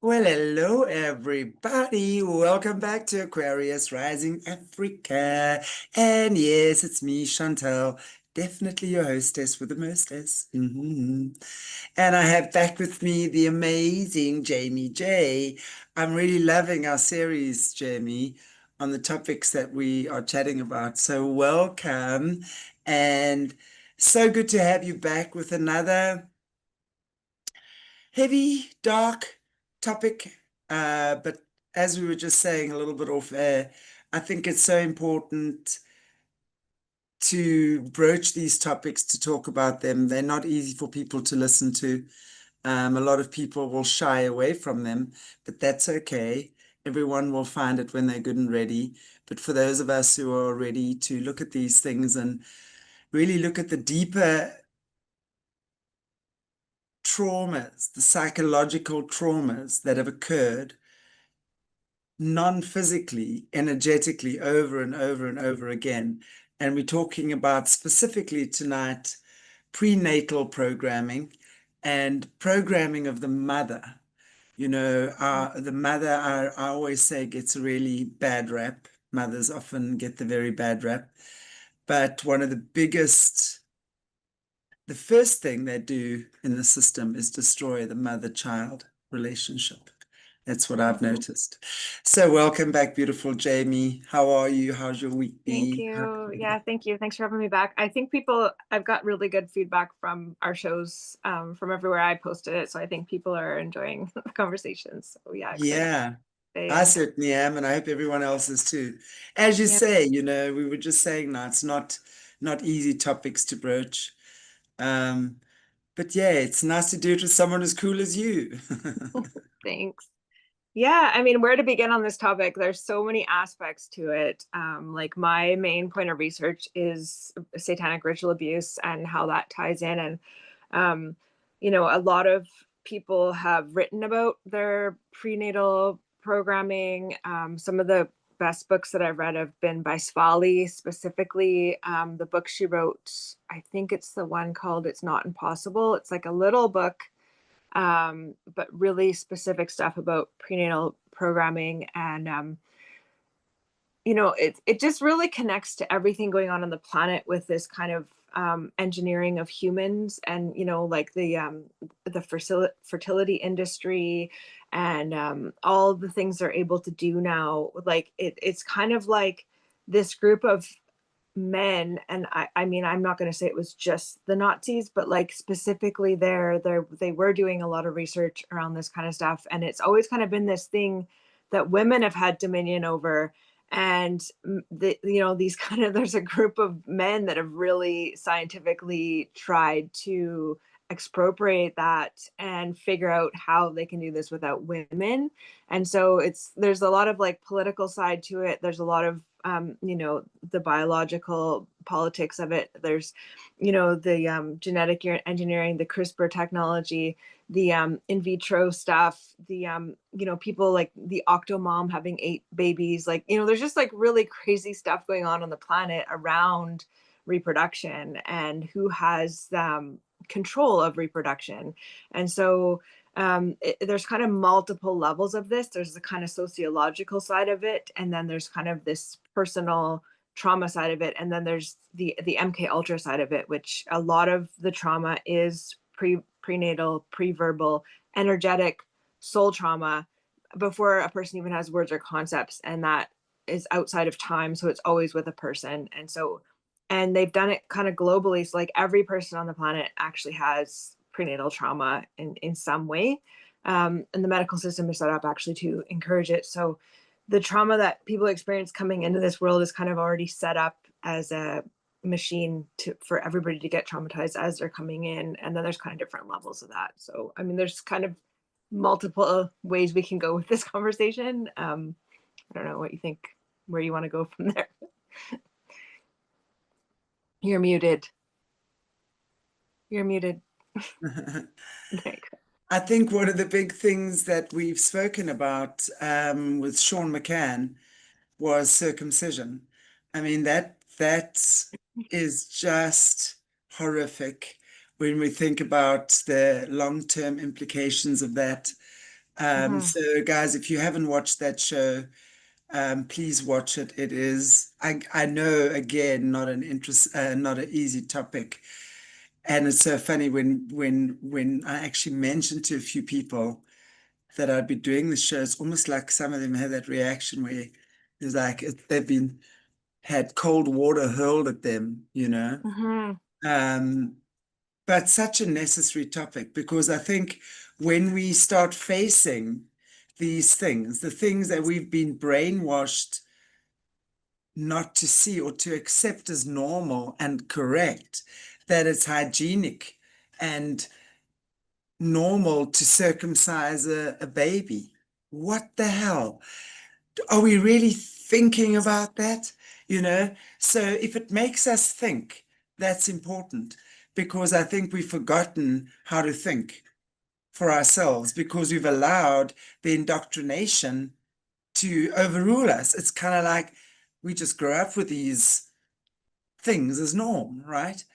Well, hello everybody. Welcome back to Aquarius Rising Africa. And yes, it's me, Chantelle, definitely your hostess with the mostess. And I have back with me the amazing Jaymee J. I'm really loving our series, Jaymee, on the topics that we are chatting about. So welcome, and so good to have you back with another heavy, dark topic. But as we were just saying a little bit off air, I think it's so important to broach these topics, to talk about them. They're not easy for people to listen to. A lot of people will shy away from them, but that's okay. Everyone will find it when they're good and ready. But for those of us who are ready to look at these things and really look at the deeper traumas, the psychological traumas that have occurred non-physically, energetically, over and over and over again. And we're talking about specifically tonight prenatal programming and programming of the mother. The mother, I always say, gets a really bad rap. Mothers often get the very bad rap. But one of the first thing they do in the system is destroy the mother-child relationship. That's what I've Mhm. noticed. So welcome back, beautiful Jaymee. How are you? How's your week Thank been? you. Yeah, thank you. Thanks for having me back. I've got really good feedback from our shows, from everywhere I posted it. So I think people are enjoying the conversations. So yeah, excited to Yeah, stay I in. certainly am, and I hope everyone else is too. As you Yeah. say, we were just saying now, it's not easy topics to broach. Um, but yeah, it's nice to do it with someone as cool as you. Thanks. Yeah, I mean, where to begin on this topic? There's so many aspects to it. Like my main point of research is satanic ritual abuse and how that ties in. And um, a lot of people have written about their prenatal programming. Some of the best books that I've read have been by Svali, specifically the book she wrote. I think it's the one called "It's Not Impossible." It's like a little book, but really specific stuff about prenatal programming. And it just really connects to everything going on the planet with this kind of engineering of humans, and like the fertility industry, and all the things they're able to do now. Like it's kind of like this group of men, and I mean, I'm not going to say it was just the Nazis, but like specifically they were doing a lot of research around this kind of stuff, and it's always kind of been this thing that women have had dominion over. And these kind of there's a group of men that have really scientifically tried to expropriate that and figure out how they can do this without women. And so there's a lot of like political side to it. There's a lot of the biological politics of it. There's the genetic engineering, the CRISPR technology, the in vitro stuff, the people like the octomom having 8 babies. Like, there's just like really crazy stuff going on the planet around reproduction and who has control of reproduction. And so there's kind of multiple levels of this. There's the kind of sociological side of it, and then there's kind of this personal trauma side of it, and then there's the MK Ultra side of it, which a lot of the trauma is prenatal, pre-verbal, energetic soul trauma before a person even has words or concepts, and that is outside of time, so it's always with a person. And they've done it kind of globally, so like every person on the planet actually has prenatal trauma in some way. And the medical system is set up actually to encourage it. So the trauma that people experience coming into this world is kind of already set up as a machine for everybody to get traumatized as they're coming in. And then there's kind of different levels of that. So I mean, there's kind of multiple ways we can go with this conversation. I don't know what you think, where you want to go from there. You're muted. You're muted. There you I think one of the big things that we've spoken about with Sean McCann was circumcision. I mean, that is just horrific when we think about the long-term implications of that. Mhm. So guys, if you haven't watched that show, please watch it. It is, I know, again, not an easy topic. And it's so funny when I actually mentioned to a few people that I'd be doing the show, it's almost like some of them had that reaction where it's like they've been had cold water hurled at them, you know. Mhm. Um, but such a necessary topic, because I think when we start facing these things, the things that we've been brainwashed not to see or to accept as normal and correct, that it's hygienic and normal to circumcise a baby. What the hell? Are we really thinking about that? You know, so if it makes us think, that's important, because I think we've forgotten how to think for ourselves because we've allowed the indoctrination to overrule us. It's kind of like we just grow up with these things as norm, right?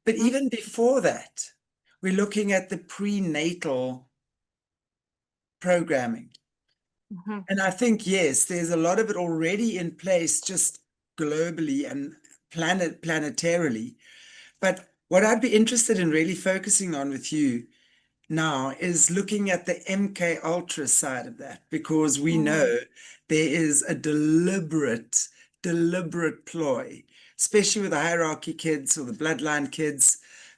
But Mhm. even before that, we're looking at the prenatal programming. Mhm. And I think, yes, there's a lot of it already in place, just globally and planetarily. But what I'd be interested in really focusing on with you now is looking at the MK Ultra side of that, because we know Mhm. there is a deliberate ploy, especially with the hierarchy kids or the bloodline kids.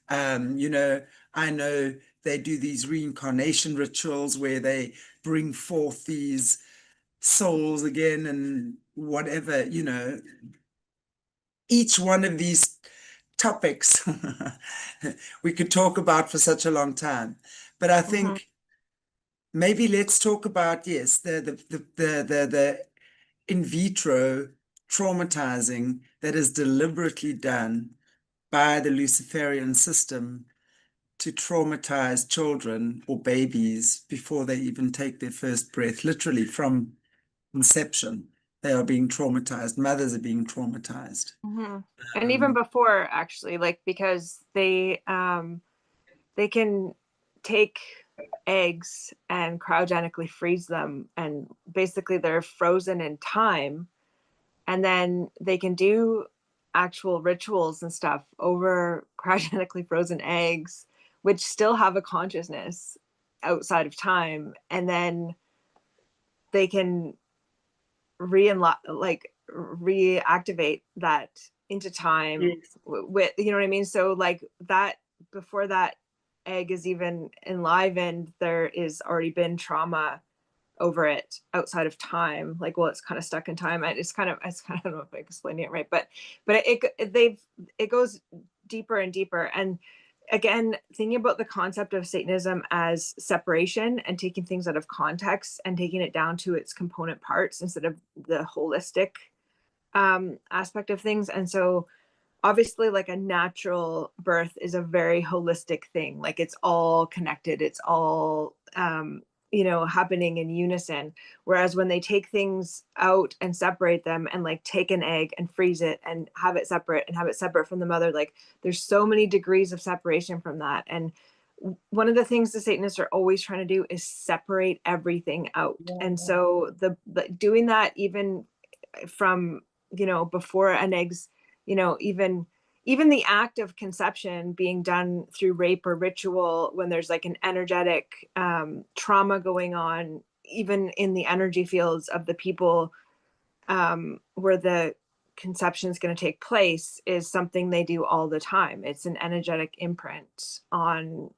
You know, I know they do these reincarnation rituals where they bring forth these souls again and whatever, you know, each one of these topics we could talk about for such a long time. But I Mhm. think maybe let's talk about, yes, the in vitro traumatizing that is deliberately done by the Luciferian system to traumatize children or babies before they even take their first breath, literally from inception. They are being traumatized. Mothers are being traumatized. Mhm. And even Um, before, actually, like, because they can take eggs and cryogenically freeze them, and basically they're frozen in time, and then they can do actual rituals and stuff over cryogenically frozen eggs, which still have a consciousness outside of time, and then they can reactivate that into time Yes. with, you know what I mean? So like that, before that egg is even enlivened, there is already been trauma over it outside of time. Like, well, it's kind of stuck in time. I don't know if I'm explaining it right, but it goes deeper and deeper. And again, thinking about the concept of Satanism as separation and taking things out of context and taking it down to its component parts instead of the holistic aspect of things. And so obviously, like, a natural birth is a very holistic thing. Like, it's all connected, it's all happening in unison. Whereas when they take things out and separate them, and like take an egg and freeze it and have it separate and have it separate from the mother, like, there's so many degrees of separation from that. And one of the things the Satanists are always trying to do is separate everything out. And so the doing that, even from, before an egg's, even the act of conception being done through rape or ritual, when there's like an energetic trauma going on, even in the energy fields of the people where the conception is going to take place, is something they do all the time. It's an energetic imprint on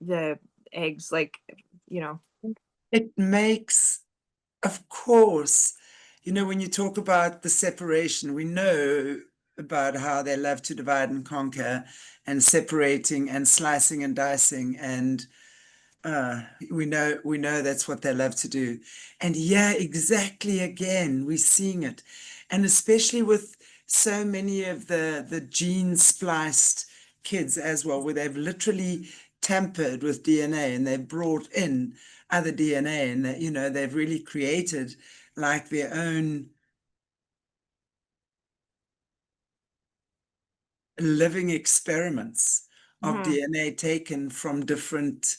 the eggs, like, you know. It makes, of course, you know, when you talk about the separation, we know about how they love to divide and conquer and separating and slicing and dicing, and we know that's what they love to do. And yeah, exactly, again, we're seeing it. And especially with so many of the gene spliced kids as well, where they've literally tampered with DNA and they've brought in other DNA, and that, you know, they've really created like their own living experiments of Mhm. DNA taken from different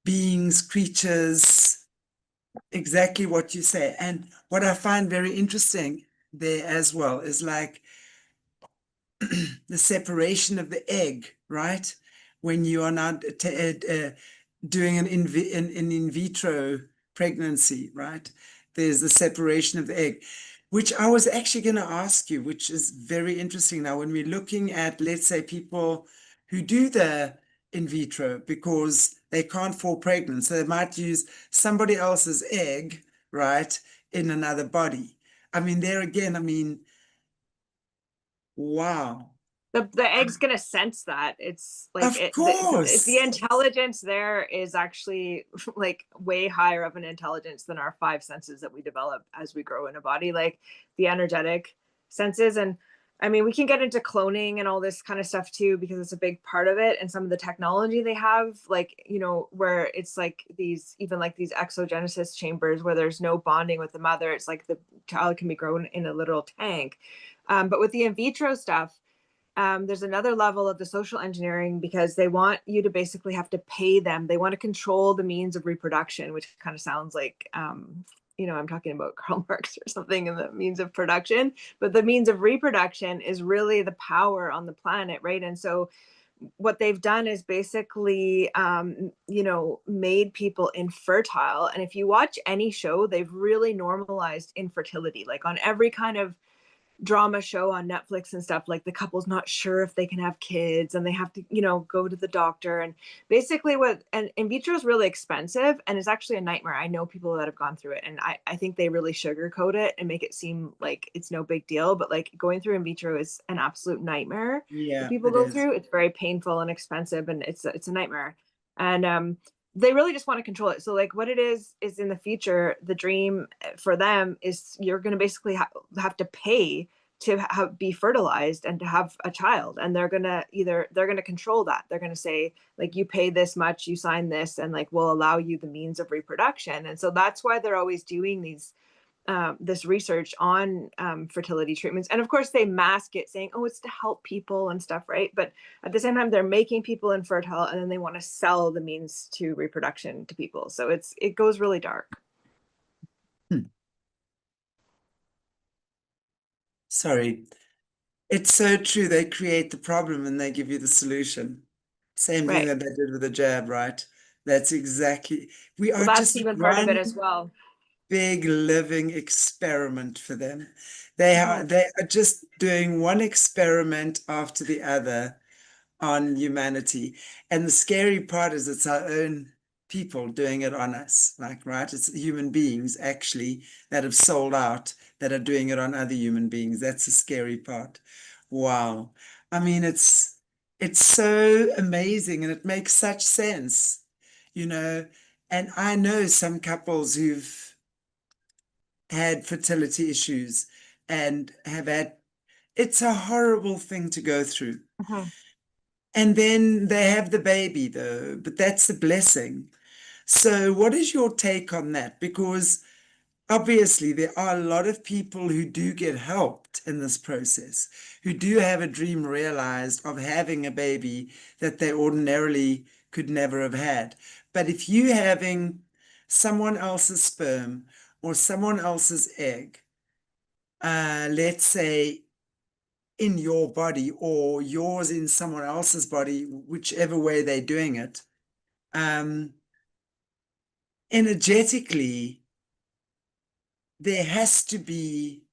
beings, creatures, exactly what you say. And what I find very interesting there as well is like the separation of the egg, right? When you are now doing an in vitro pregnancy, right? There's the separation of the egg, which I was actually going to ask you, which is very interesting. Now, when we're looking at, let's say, people who do the in vitro because they can't fall pregnant, so they might use somebody else's egg, right, in another body. I mean, there again, I mean, wow. The egg's gonna sense that. It's like Of the course. intelligence there is actually like way higher of an intelligence than our five senses that we develop as we grow in a body, like the energetic senses. And I mean, we can get into cloning and all this kind of stuff too, because it's a big part of it. And some of the technology they have, like, you know, where it's like these, even like these exogenesis chambers where there's no bonding with the mother. It's like the child can be grown in a literal tank. But with the in vitro stuff, there's another level of the social engineering because they want you to basically have to pay them. They want to control the means of reproduction, which kind of sounds like, you know, I'm talking about Karl Marx or something in the means of production, but the means of reproduction is really the power on the planet, right? And so what they've done is basically, you know, made people infertile. And if you watch any show, they've really normalized infertility, like on every kind of drama show on Netflix and stuff, like the couple's not sure if they can have kids and they have to, you know, go to the doctor. And basically what, and in vitro is really expensive and it's actually a nightmare. I know people that have gone through it, and I think they really sugarcoat it and make it seem like it's no big deal, but like going through in vitro is an absolute nightmare that Yeah, people it go is. through. It's very painful and expensive, and it's a nightmare. And they really just want to control it. So like what it is in the future, the dream for them is you're going to basically have to pay to be fertilized and to have a child. And they're going to control that. They're going to say like, you pay this much, you sign this, and like we'll allow you the means of reproduction. And so that's why they're always doing these this research on fertility treatments. And of course, they mask it saying, oh, it's to help people and stuff, right? But at the same time, they're making people infertile, and then they want to sell the means to reproduction to people. So it goes really dark. Hmm. Sorry. It's so true. They create the problem and they give you the solution. Same thing Right. that they did with the jab, right? That's exactly, we Well, are that's just even part of it one as well. big living experiment for them. They are just doing one experiment after the other on humanity. And the scary part is it's our own people doing it on us. Like, right? It's human beings actually that have sold out that are doing it on other human beings. That's the scary part. Wow. I mean, it's so amazing and it makes such sense, you know. And I know some couples who've had fertility issues and have had, it's a horrible thing to go through. Mhm. And then they have the baby, though, but that's a blessing. So, what is your take on that? Because obviously, there are a lot of people who do get helped in this process, who do have a dream realized of having a baby that they ordinarily could never have had. But if you having someone else's sperm or someone else's egg, let's say in your body or yours in someone else's body, whichever way they're doing it, um, energetically, there has to be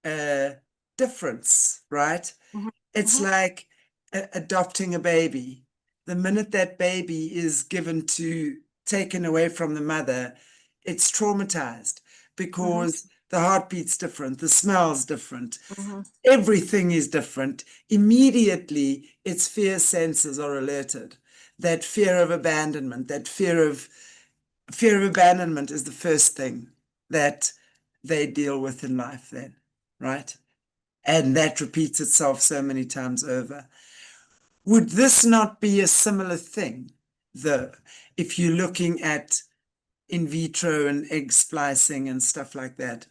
a difference, right? Mhm. It's Mhm. like adopting a baby. The minute that baby is taken away from the mother, it's traumatized Mhm. because the heartbeat's different, the smell's different, Mhm. everything is different. Immediately, its fear senses are alerted. That fear of abandonment, that fear of abandonment is the first thing that they deal with in life then, right? And that repeats itself so many times over. Would this not be a similar thing, though, if you're looking at in vitro and egg splicing and stuff like that?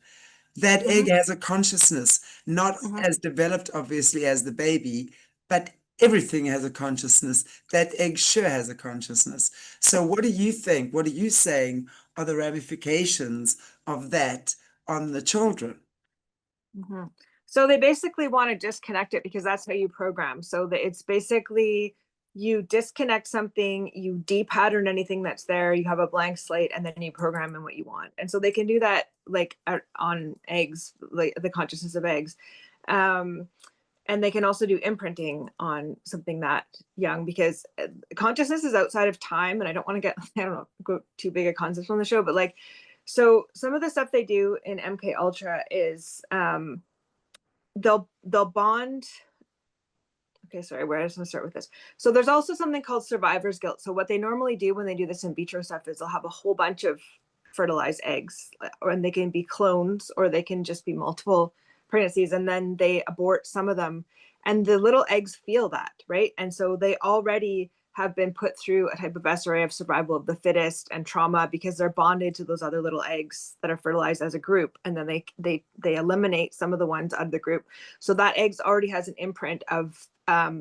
That egg Mhm. has a consciousness, not Mhm. as developed, obviously, as the baby, but everything has a consciousness. That egg sure has a consciousness. So what do you think? What are you saying are the ramifications of that on the children? Mm-hmm. So they basically want to disconnect it because that's how you program. So that it's basically you disconnect something, you depattern anything that's there, you have a blank slate, and then you program in what you want. And so they can do that like on eggs, like the consciousness of eggs. Um, and they can also do imprinting on something that young because consciousness is outside of time. And I don't want to get, I don't know, go too big a concept on the show, but like, so some of the stuff they do in MK Ultra is they'll bond. Okay, sorry, where I was going to start with this. So there's also something called survivor's guilt. So what they normally do when they do this in vitro stuff is they'll have a whole bunch of fertilized eggs, and they can be clones or they can just be multiple pregnancies, and then they abort some of them, and the little eggs feel that, right? And so they already have been put through a type of SRA of survival of the fittest and trauma because they're bonded to those other little eggs that are fertilized as a group, and then they eliminate some of the ones out of the group. So that eggs already has an imprint of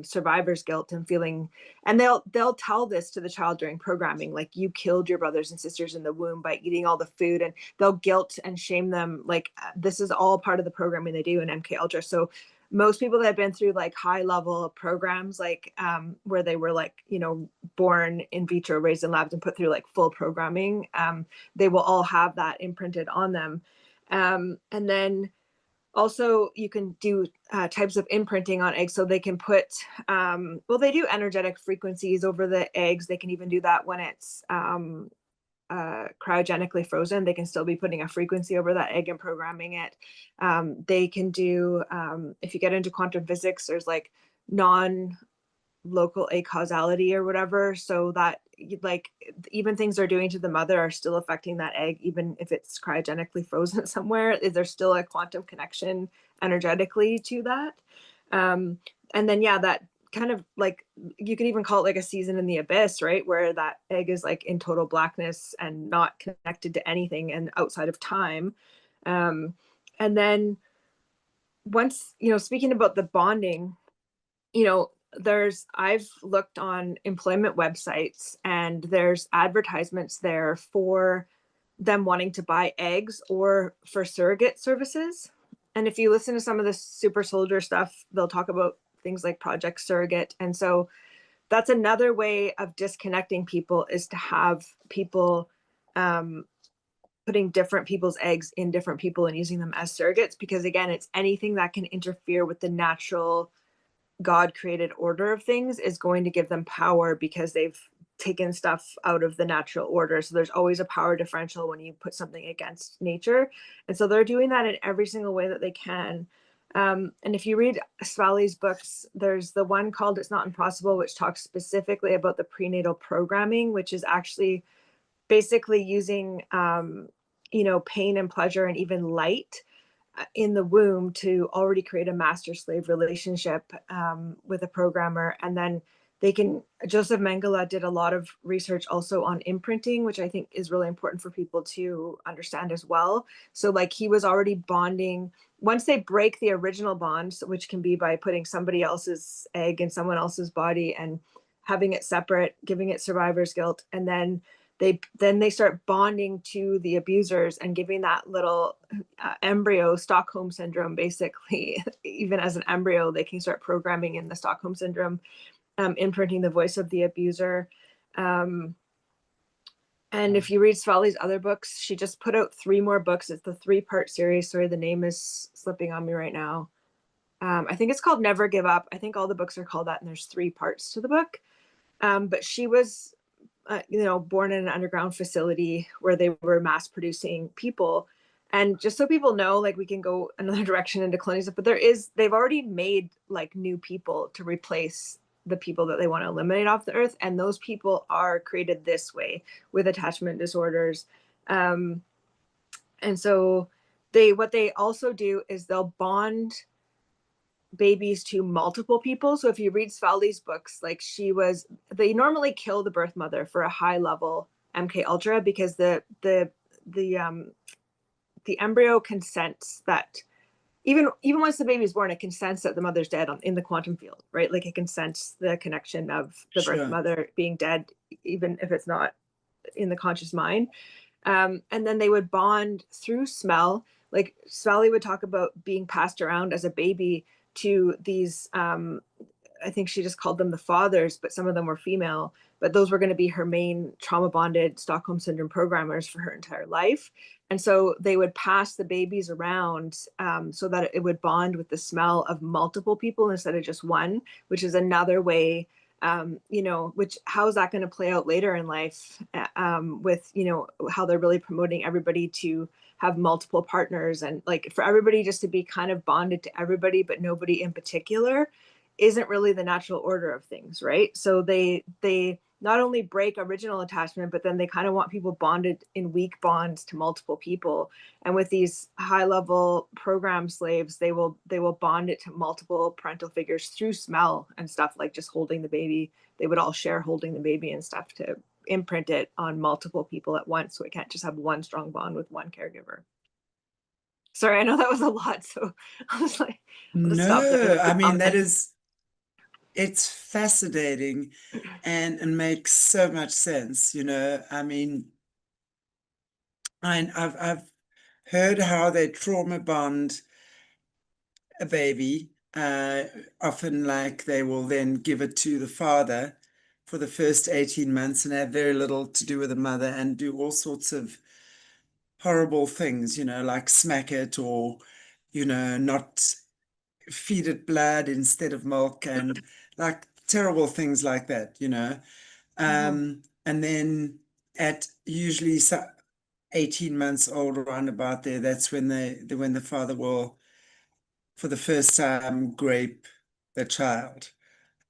survivor's guilt and feeling, and they'll tell this to the child during programming, like you killed your brothers and sisters in the womb by eating all the food, and they'll guilt and shame them. Like this is all part of the programming they do in MK Ultra. So most people that have been through like high level programs, like where they were like, you know, born in vitro, raised in labs, and put through like full programming, they will all have that imprinted on them. And then also you can do types of imprinting on eggs. So they can put, well, they do energetic frequencies over the eggs. They can even do that when it's cryogenically frozen. They can still be putting a frequency over that egg and programming it. They can do, if you get into quantum physics, there's like non-local acausality or whatever. So that like even things they're doing to the mother are still affecting that egg, even if it's cryogenically frozen somewhere. There's still a quantum connection energetically to that. And then, yeah, that kind of like you could even call it like a season in the abyss, right, where that egg is like in total blackness and not connected to anything and outside of time. And then once, you know, speaking about the bonding, you know, I've looked on employment websites and there's advertisements there for them wanting to buy eggs or for surrogate services. And if you listen to some of the super soldier stuff, they'll talk about things like Project Surrogate. And so that's another way of disconnecting people, is to have people putting different people's eggs in different people and using them as surrogates, because again, it's anything that can interfere with the natural God created order of things is going to give them power, because they've taken stuff out of the natural order. So there's always a power differential when you put something against nature. And so they're doing that in every single way that they can. And if you read Svali's books, there's the one called It's Not Impossible, which talks specifically about the prenatal programming, which is actually basically using, you know, pain and pleasure and even light in the womb to already create a master slave relationship with a programmer. And then they can, Joseph Mengele did a lot of research also on imprinting, which I think is really important for people to understand as well. So like he was already bonding, once they break the original bonds, which can be by putting somebody else's egg in someone else's body and having it separate, giving it survivor's guilt, and then they start bonding to the abusers and giving that little embryo Stockholm syndrome. Basically, even as an embryo, they can start programming in the Stockholm syndrome, imprinting the voice of the abuser. And if you read Svali's other books, she just put out 3 more books. It's the 3-part series. Sorry, the name is slipping on me right now. I think it's called Never Give Up. I think all the books are called that, and there's 3 parts to the book. But she was you know, born in an underground facility where they were mass producing people. And just so people know, like we can go another direction into colonialism, but they've already made like new people to replace the people that they want to eliminate off the earth. And those people are created this way with attachment disorders. And so what they also do is they'll bond babies to multiple people. So if you read Svali's books, like they normally kill the birth mother for a high level MK Ultra, because the embryo consents that even once the baby's born, it can sense that the mother's dead in the quantum field, right? Like it can sense the connection of the birth Sure. mother being dead, even if it's not in the conscious mind. And then they would bond through smell. Like Sally would talk about being passed around as a baby to these, I think she just called them the fathers, but some of them were female. But those were going to be her main trauma bonded Stockholm syndrome programmers for her entire life. And so they would pass the babies around so that it would bond with the smell of multiple people instead of just one, which is another way, which how is that going to play out later in life with, how they're really promoting everybody to have multiple partners and like for everybody just to be kind of bonded to everybody, but nobody in particular isn't really the natural order of things, right? So they not only break original attachment, but then they kind of want people bonded in weak bonds to multiple people. And with these high level program slaves, they will bond it to multiple parental figures through smell and stuff, like just holding the baby. They would all share holding the baby and stuff to imprint it on multiple people at once, so it can't just have one strong bond with one caregiver. Sorry, I know that was a lot, so I was like, I'll just stop there and No, let I you mean, comment. it's fascinating and makes so much sense, I mean, I've heard how they trauma bond a baby. Often, like, they will then give it to the father for the first 18 months and have very little to do with the mother and do all sorts of horrible things, like smack it or, not feed it blood instead of milk and like terrible things like that. Mhm. And then at usually 18 months old, around about there, that's when when the father will, for the first time, grape the child.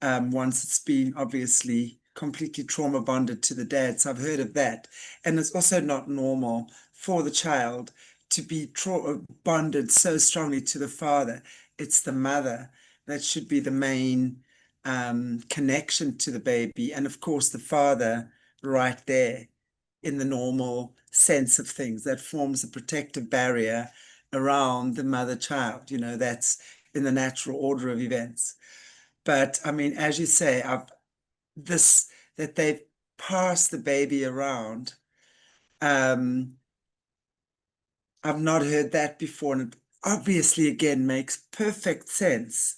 Once it's been obviously completely trauma bonded to the dad. So I've heard of that. And it's also not normal for the child to be bonded so strongly to the father. It's the mother that should be the main connection to the baby. And of course, the father right there in the normal sense of things that forms a protective barrier around the mother child. That's in the natural order of events. But I mean, as you say, this that they've passed the baby around. Um, I've not heard that before, and it obviously again makes perfect sense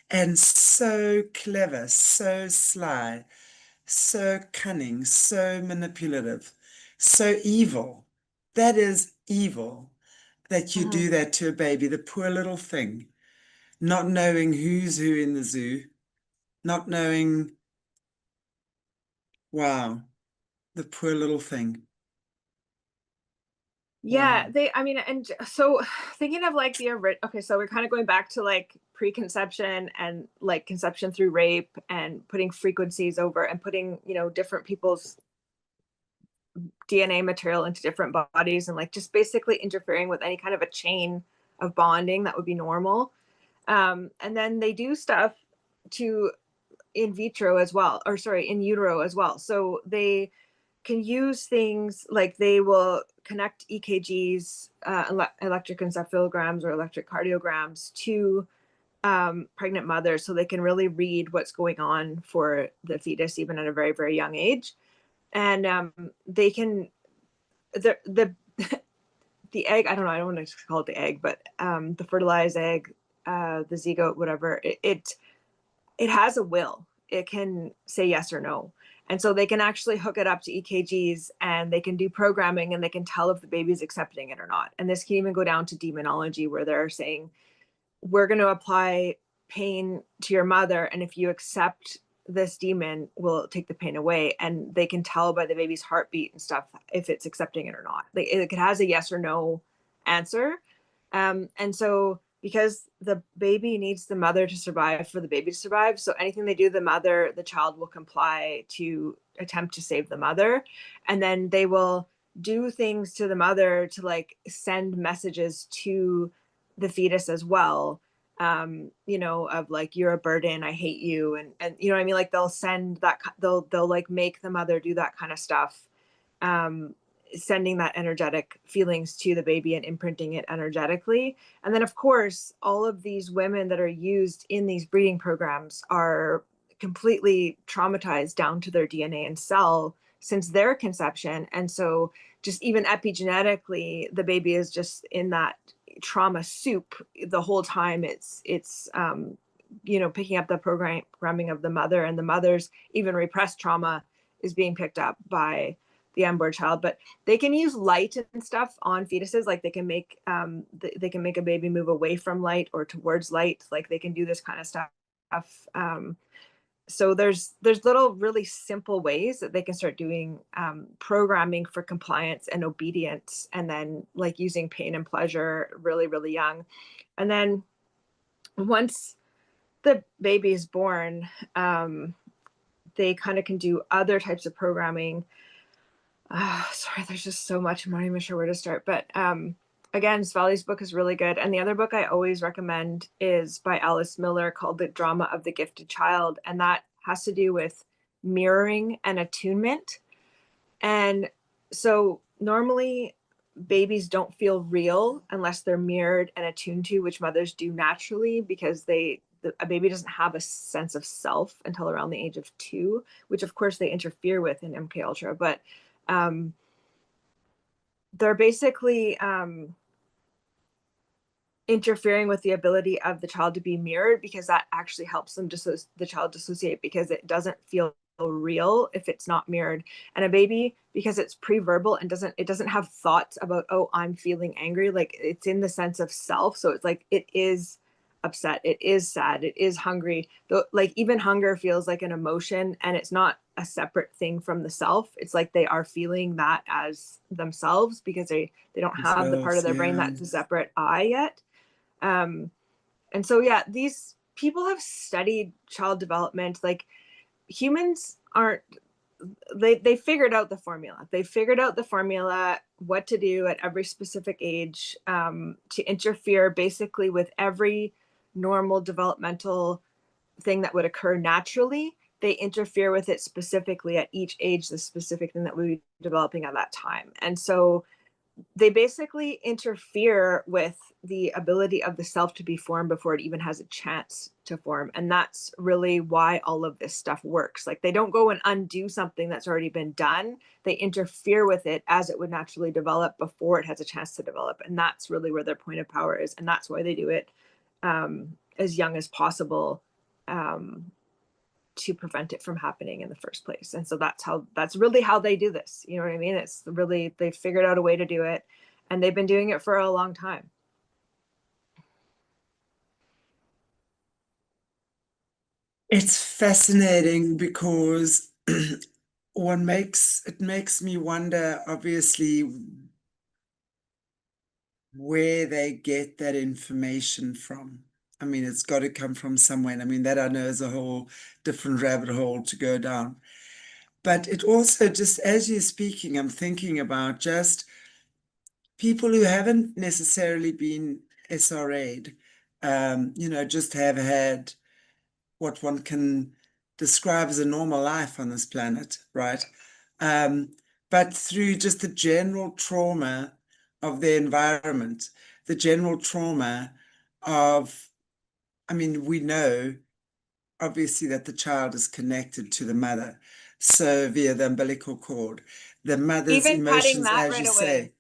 and so clever, so sly, so cunning, so manipulative, so evil. That is evil that you do Mhm. that to a baby, the poor little thing, not knowing who's who in the zoo, not knowing, wow. The poor little thing. Yeah, Wow. I mean, and so thinking of like okay, so we're kind of going back to like preconception and like conception through rape and putting frequencies over and putting, different people's DNA material into different bodies and like just basically interfering with any kind of a chain of bonding that would be normal. And then they do stuff to in vitro as well, or sorry, in utero as well. So they can use things like they will connect EKGs, electric encephalograms or electric cardiograms to pregnant mothers so they can really read what's going on for the fetus even at a very, very young age. And they can, the the egg, I don't know, I don't want to call it the egg, but the fertilized egg, the zygote, whatever, it has a will. It can say yes or no. And so they can actually hook it up to EKGs and they can do programming and they can tell if the baby's accepting it or not. And this can even go down to demonology where they're saying, we're going to apply pain to your mother. And if you accept this demon, we'll take the pain away. And they can tell by the baby's heartbeat and stuff if it's accepting it or not. Like it has a yes or no answer. And so because the baby needs the mother to survive for the baby to survive, so anything they do to the mother, the child will comply to attempt to save the mother. And then they will do things to the mother to like send messages to the fetus as well, of like, you're a burden, I hate you, and you know what I mean, like they'll send that, they'll like make the mother do that kind of stuff, um sending that energetic feelings to the baby and imprinting it energetically. And then, of course, all of these women that are used in these breeding programs are completely traumatized down to their DNA and cell since their conception. And so, just even epigenetically, the baby is just in that trauma soup the whole time. It's picking up the programming of the mother, and the mother's even repressed trauma is being picked up by the unborn child. But they can use light and stuff on fetuses, like they can make a baby move away from light or towards light, like they can do this kind of stuff. So there's little really simple ways that they can start doing programming for compliance and obedience, and then like using pain and pleasure really, really young. And then once the baby is born, they kind of can do other types of programming. Sorry, there's just so much. I'm not even sure where to start. But again, Svali's book is really good. And the other book I always recommend is by Alice Miller, called The Drama of the Gifted Child. And that has to do with mirroring and attunement. And so normally babies don't feel real unless they're mirrored and attuned to, which mothers do naturally, because a baby doesn't have a sense of self until around the age of 2, which of course they interfere with in MK Ultra. But they're basically interfering with the ability of the child to be mirrored, because that actually helps them the child dissociate, because it doesn't feel real if it's not mirrored. And a baby, because it's pre-verbal and doesn't have thoughts about, oh, I'm feeling angry, like it's in the sense of self. So it's like it is upset, it is sad, it is hungry. Like even hunger feels like an emotion, and it's not a separate thing from the self. It's like they are feeling that as themselves, because they don't have the part of their brain that's a separate I yet. And so yeah, these people have studied child development. Like humans aren't, they figured out the formula. They figured out the formula, what to do at every specific age, to interfere basically with every normal developmental thing that would occur naturally. They interfere with it specifically at each age, the specific thing that we be developing at that time. And so they basically interfere with the ability of the self to be formed before it even has a chance to form. And that's really why all of this stuff works. Like they don't go and undo something that's already been done. They interfere with it as it would naturally develop before it has a chance to develop. And that's really where their point of power is. And that's why they do it as young as possible, to prevent it from happening in the first place. And so that's really how they do this. You know what I mean? It's really, they've figured out a way to do it, and they've been doing it for a long time. It's fascinating because it makes me wonder, obviously, where they get that information from. I mean, it's got to come from somewhere. And I mean, that I know is a whole different rabbit hole to go down. But it also, just as you're speaking, I'm thinking about just people who haven't necessarily been SRA'd, just have had what one can describe as a normal life on this planet, right? Um, but through just the general trauma of their environment, the general trauma of, I mean, we know obviously that the child is connected to the mother. So via the umbilical cord, the mother's Even cutting emotions, that as you right away. say,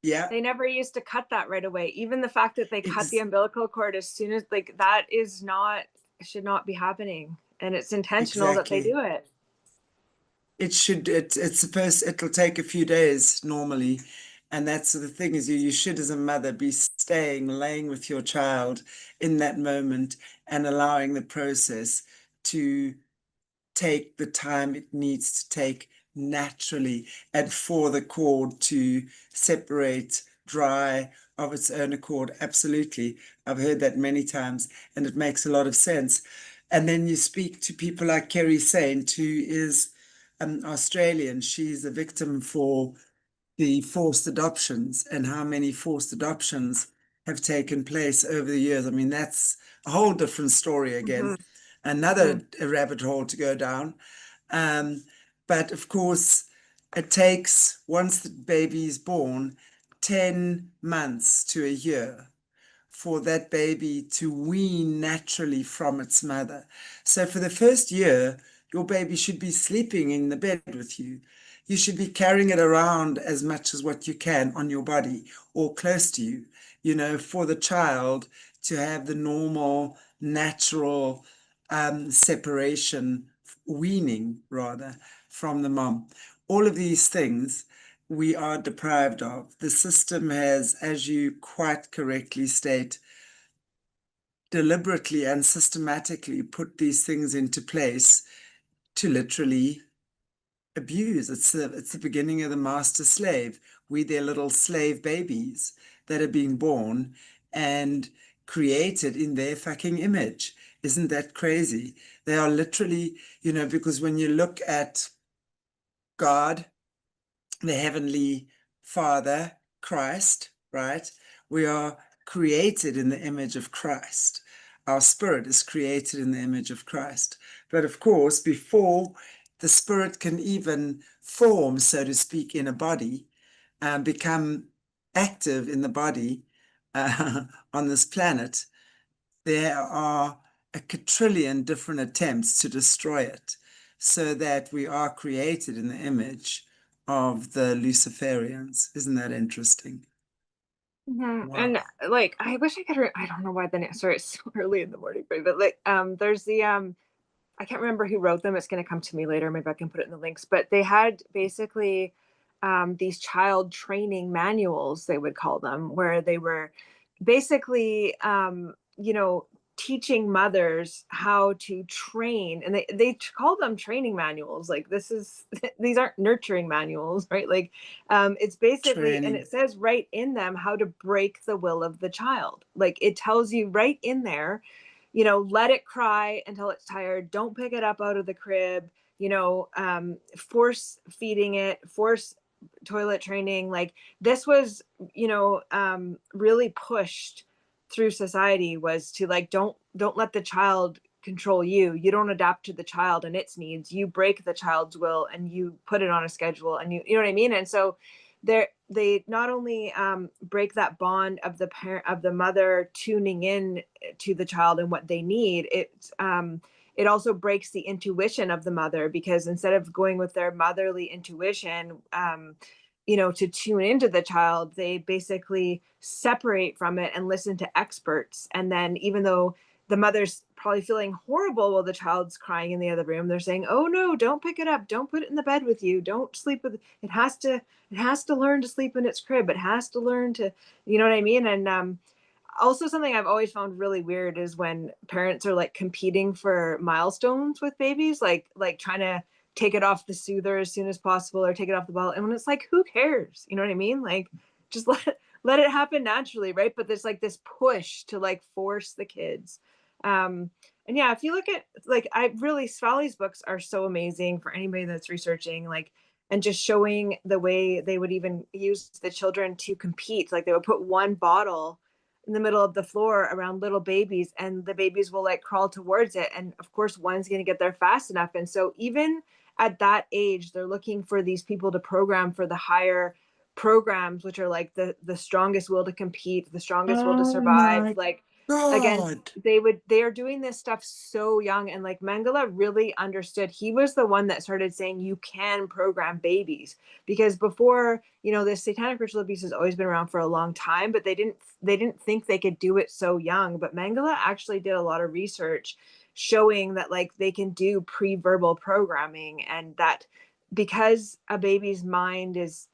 yeah, They never used to cut that right away. Even the fact that they cut the ex umbilical cord as soon as, like, that is not, should not be happening. And it's intentional that they exactly. do it. It's supposed, it'll take a few days normally. And that's the thing, is you should, as a mother, be laying with your child in that moment and allowing the process to take the time it needs to take naturally, and for the cord to separate dry of its own accord. Absolutely. I've heard that many times, and it makes a lot of sense. And then you speak to people like Kerry Saint, who is Australian. She's a victim for the forced adoptions, and how many forced adoptions have taken place over the years. I mean, that's a whole different story again, Mm-hmm. Mm-hmm. another rabbit hole to go down. Um, but of course, It takes, once the baby is born, 10 months to a year for that baby to wean naturally from its mother. So for the first year, your baby should be sleeping in the bed with you. You should be carrying it around as much as what you can on your body or close to you, for the child to have the normal, natural separation, weaning rather, from the mom. All of these things we are deprived of. The system has, as you quite correctly state, deliberately and systematically put these things into place to literally abuse. It's the beginning of the master slave. We their little slave babies that are being born and created in their fucking image. Isn't that crazy? They are literally, because when you look at God, the Heavenly Father, Christ, right? We are created in the image of Christ. Our spirit is created in the image of Christ. But of course, before the spirit can even form, so to speak, in a body, become active in the body on this planet, there are a quadrillion different attempts to destroy it so that we are created in the image of the Luciferians. Isn't that interesting? Wow. And like, I wish I could. I don't know why the name. Sorry, it's so early in the morning, but like, there's the I can't remember who wrote them. It's going to come to me later. Maybe I can put it in the links. But they had basically these child training manuals, they would call them, where they were basically, teaching mothers how to train. And they call them training manuals. Like, this is, these aren't nurturing manuals, right? Like, it's basically, and Training. it says right in them how to break the will of the child. Like, it tells you right in there, let it cry until it's tired. Don't pick it up out of the crib. Force feeding it, force toilet training. Like, this was, really pushed through society, was to like, don't let the child control you. You don't adapt to the child and its needs. You break the child's will and you put it on a schedule, and you know what I mean? And so they not only break that bond of the parent, of the mother tuning in to the child and what they need. It also breaks the intuition of the mother, because instead of going with their motherly intuition, to tune into the child, they basically separate from it and listen to experts. And then, even though the mother's probably feeling horrible while the child's crying in the other room, they're saying, "Oh no, don't pick it up, don't put it in the bed with you, don't sleep with it. Has to learn to sleep in its crib. It has to learn to," you know what I mean? And also, something I've always found really weird is when parents are like competing for milestones with babies, like trying to take it off the soother as soon as possible or take it off the bottle. And when it's like, who cares? You know what I mean? Like, just let it happen naturally, right? But there's like this push to like force the kids. And yeah, if you look at, like, I really, Svali's books are so amazing for anybody that's researching, like, and just showing the way they would even use the children to compete. Like, they would put one bottle in the middle of the floor around little babies, and the babies will like crawl towards it, and of course one's going to get there fast enough. And so even at that age, they're looking for these people to program for the higher programs, which are like the strongest will to compete, the strongest will to Oh survive, my like, against, God. they are doing this stuff so young. And like, Mengele really understood. He was the one that started saying you can program babies, because before, this satanic ritual abuse has always been around for a long time, but they didn't think they could do it so young. But Mengele actually did a lot of research showing that like they can do pre-verbal programming, and that because a baby's mind is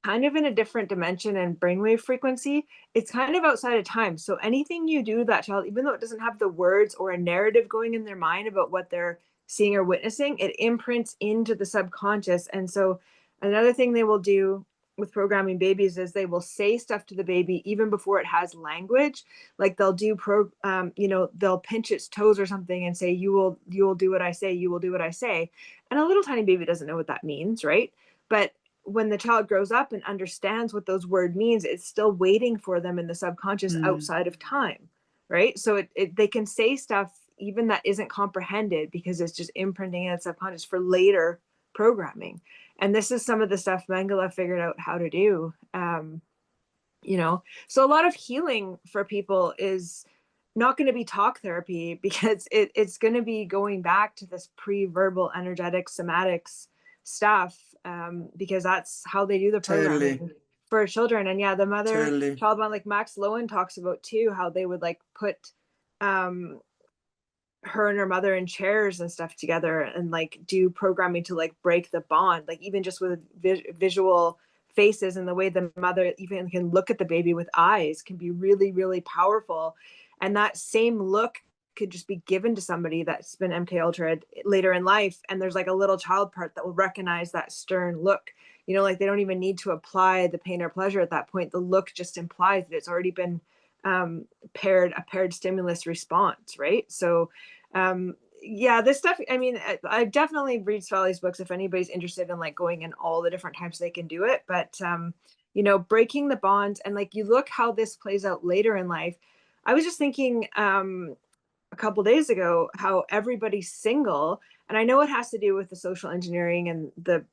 kind of in a different dimension and brainwave frequency, it's kind of outside of time. So anything you do to that child, even though it doesn't have the words or a narrative going in their mind about what they're seeing or witnessing, it imprints into the subconscious. And so another thing they will do with programming babies is they will say stuff to the baby even before it has language. Like, they'll do they'll pinch its toes or something and say, you will do what I say, you will do what I say. And a little tiny baby doesn't know what that means, right? But when the child grows up and understands what those words means, it's still waiting for them in the subconscious Mm. outside of time, right? So they can say stuff even that isn't comprehended, because it's just imprinting in its subconscious for later programming. And this is some of the stuff Mengele figured out how to do. You know, so a lot of healing for people is not going to be talk therapy, because it's going to be going back to this pre-verbal energetic somatics stuff, because that's how they do the Totally, programming for children. And yeah, the mother totally. child bond, like Max Lowen talks about too, how they would like put um her and her mother in chairs and stuff together and like do programming to like break the bond, like even just with visual faces, and the way the mother even can look at the baby with eyes can be really, really powerful. And that same look could just be given to somebody that's been MK Ultra later in life, and there's like a little child part that will recognize that stern look. You know, like they don't even need to apply the pain or pleasure at that point. The look just implies that it's already been a paired stimulus response, right? So yeah, this stuff, I mean, I definitely read Svali's books if anybody's interested in like going in all the different types they can do it. But you know, breaking the bonds, and like you look how this plays out later in life. I was just thinking a couple days ago how everybody's single, and I know it has to do with the social engineering and the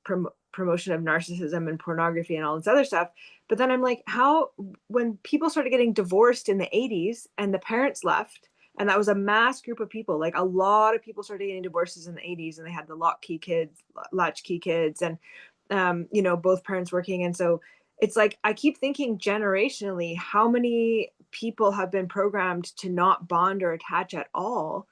promotion of narcissism and pornography and all this other stuff. But then I'm like, how, when people started getting divorced in the 80s and the parents left, and that was a mass group of people, like a lot of people started getting divorces in the 80s, and they had the latchkey kids, and you know, both parents working. And so it's like I keep thinking generationally, how many people have been programmed to not bond or attach at all.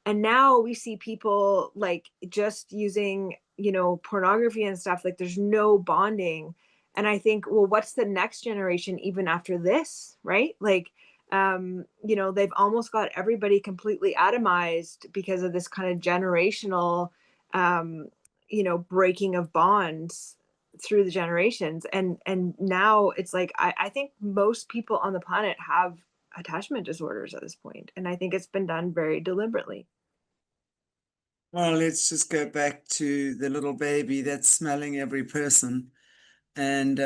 And now we see people like just using, you know, pornography and stuff, like there's no bonding. And I think, well, what's the next generation even after this, right? Like you know, they've almost got everybody completely atomized because of this kind of generational um you know, breaking of bonds through the generations. And now it's like I think most people on the planet have attachment disorders at this point, and I think it's been done very deliberately. Well, let's just go back to the little baby that's smelling every person. And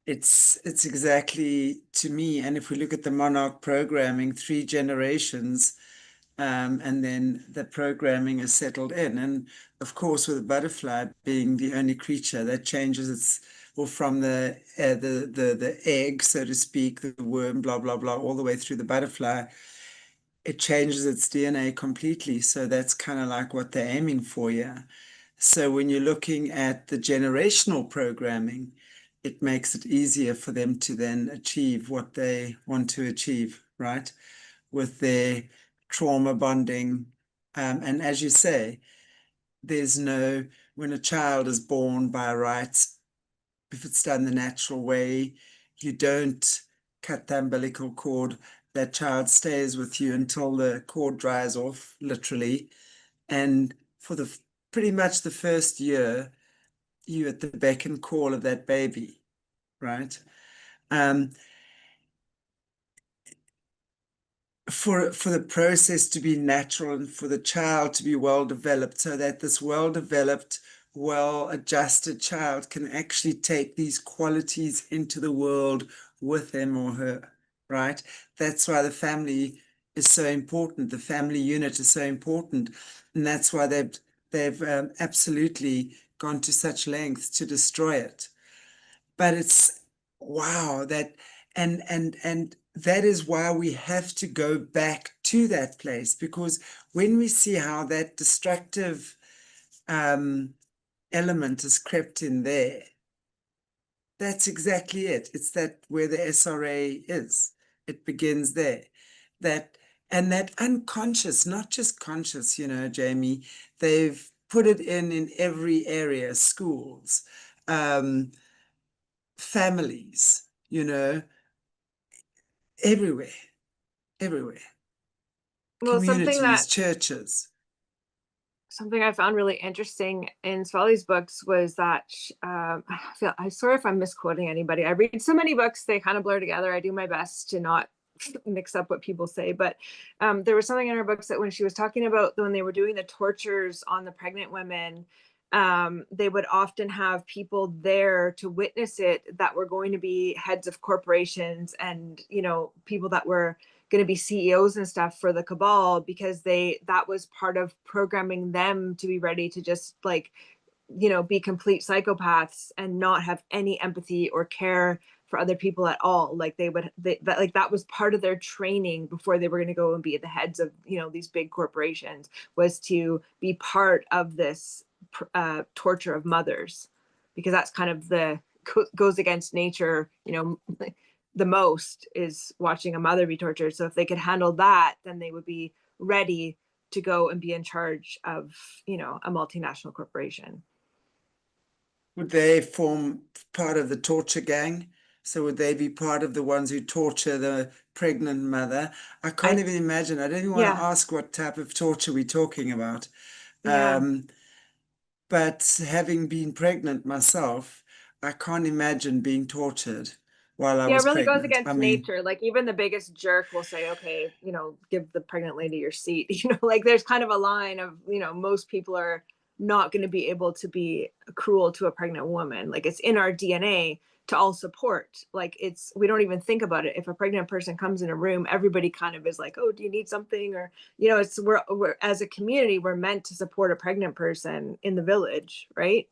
it's exactly to me. And if we look at the monarch programming, three generations, and then the programming is settled in. And of course, with a butterfly being the only creature that changes its, or from the egg, so to speak, the worm, blah blah blah, all the way through the butterfly, it changes its DNA completely. So that's kind of like what they're aiming for, yeah. So when you're looking at the generational programming, it makes it easier for them to then achieve what they want to achieve, right? With their trauma bonding. And as you say, there's no, when a child is born by rights, if it's done the natural way, you don't cut the umbilical cord. That child stays with you until the cord dries off, literally. And for the pretty much the first year, you at the beck and call of that baby, right? Um, for the process to be natural and for the child to be well developed, so that this well developed, well adjusted child can actually take these qualities into the world with him or her, right? That's why the family is so important. The family unit is so important, and that's why they've absolutely gone to such lengths to destroy it. But it's wow, that and that is why we have to go back to that place, because when we see how that destructive um, element has crept in there, that's exactly it. It's that where the SRA is. It begins there. That and that unconscious, not just conscious, you know, Jaymee, they've put it in every area, schools, um, families, you know, everywhere, everywhere, Well, communities, churches. something I found really interesting in Swally's books was that I sorry if I'm misquoting anybody. I read so many books, they kind of blur together. I do my best to not mix up what people say, but there was something in her books that when she was talking about when they were doing the tortures on the pregnant women, they would often have people there to witness it that were going to be heads of corporations and, you know, people that were going to be CEOs and stuff for the cabal, because that was part of programming them to be ready to just like be complete psychopaths and not have any empathy or care for other people at all. Like that was part of their training before they were going to go and be at the heads of, these big corporations, was to be part of this torture of mothers, because that's kind of goes against nature, the most, is watching a mother be tortured. So if they could handle that, then they would be ready to go and be in charge of, a multinational corporation. Would they form part of the torture gang? So would they be part of the ones who torture the pregnant mother? I can't I even imagine. I don't even want to Yeah, ask what type of torture we're talking about. yeah. But having been pregnant myself, I can't imagine being tortured while I Yeah, it was really goes pregnant. I against mean, nature. Like even the biggest jerk will say, okay, give the pregnant lady your seat. Like there's kind of a line of, most people are not going to be able to be cruel to a pregnant woman. Like it's in our DNA to all support. Like we don't even think about it. If a pregnant person comes in a room, everybody kind of is like, oh, do you need something? Or, we're as a community, we're meant to support a pregnant person in the village, right?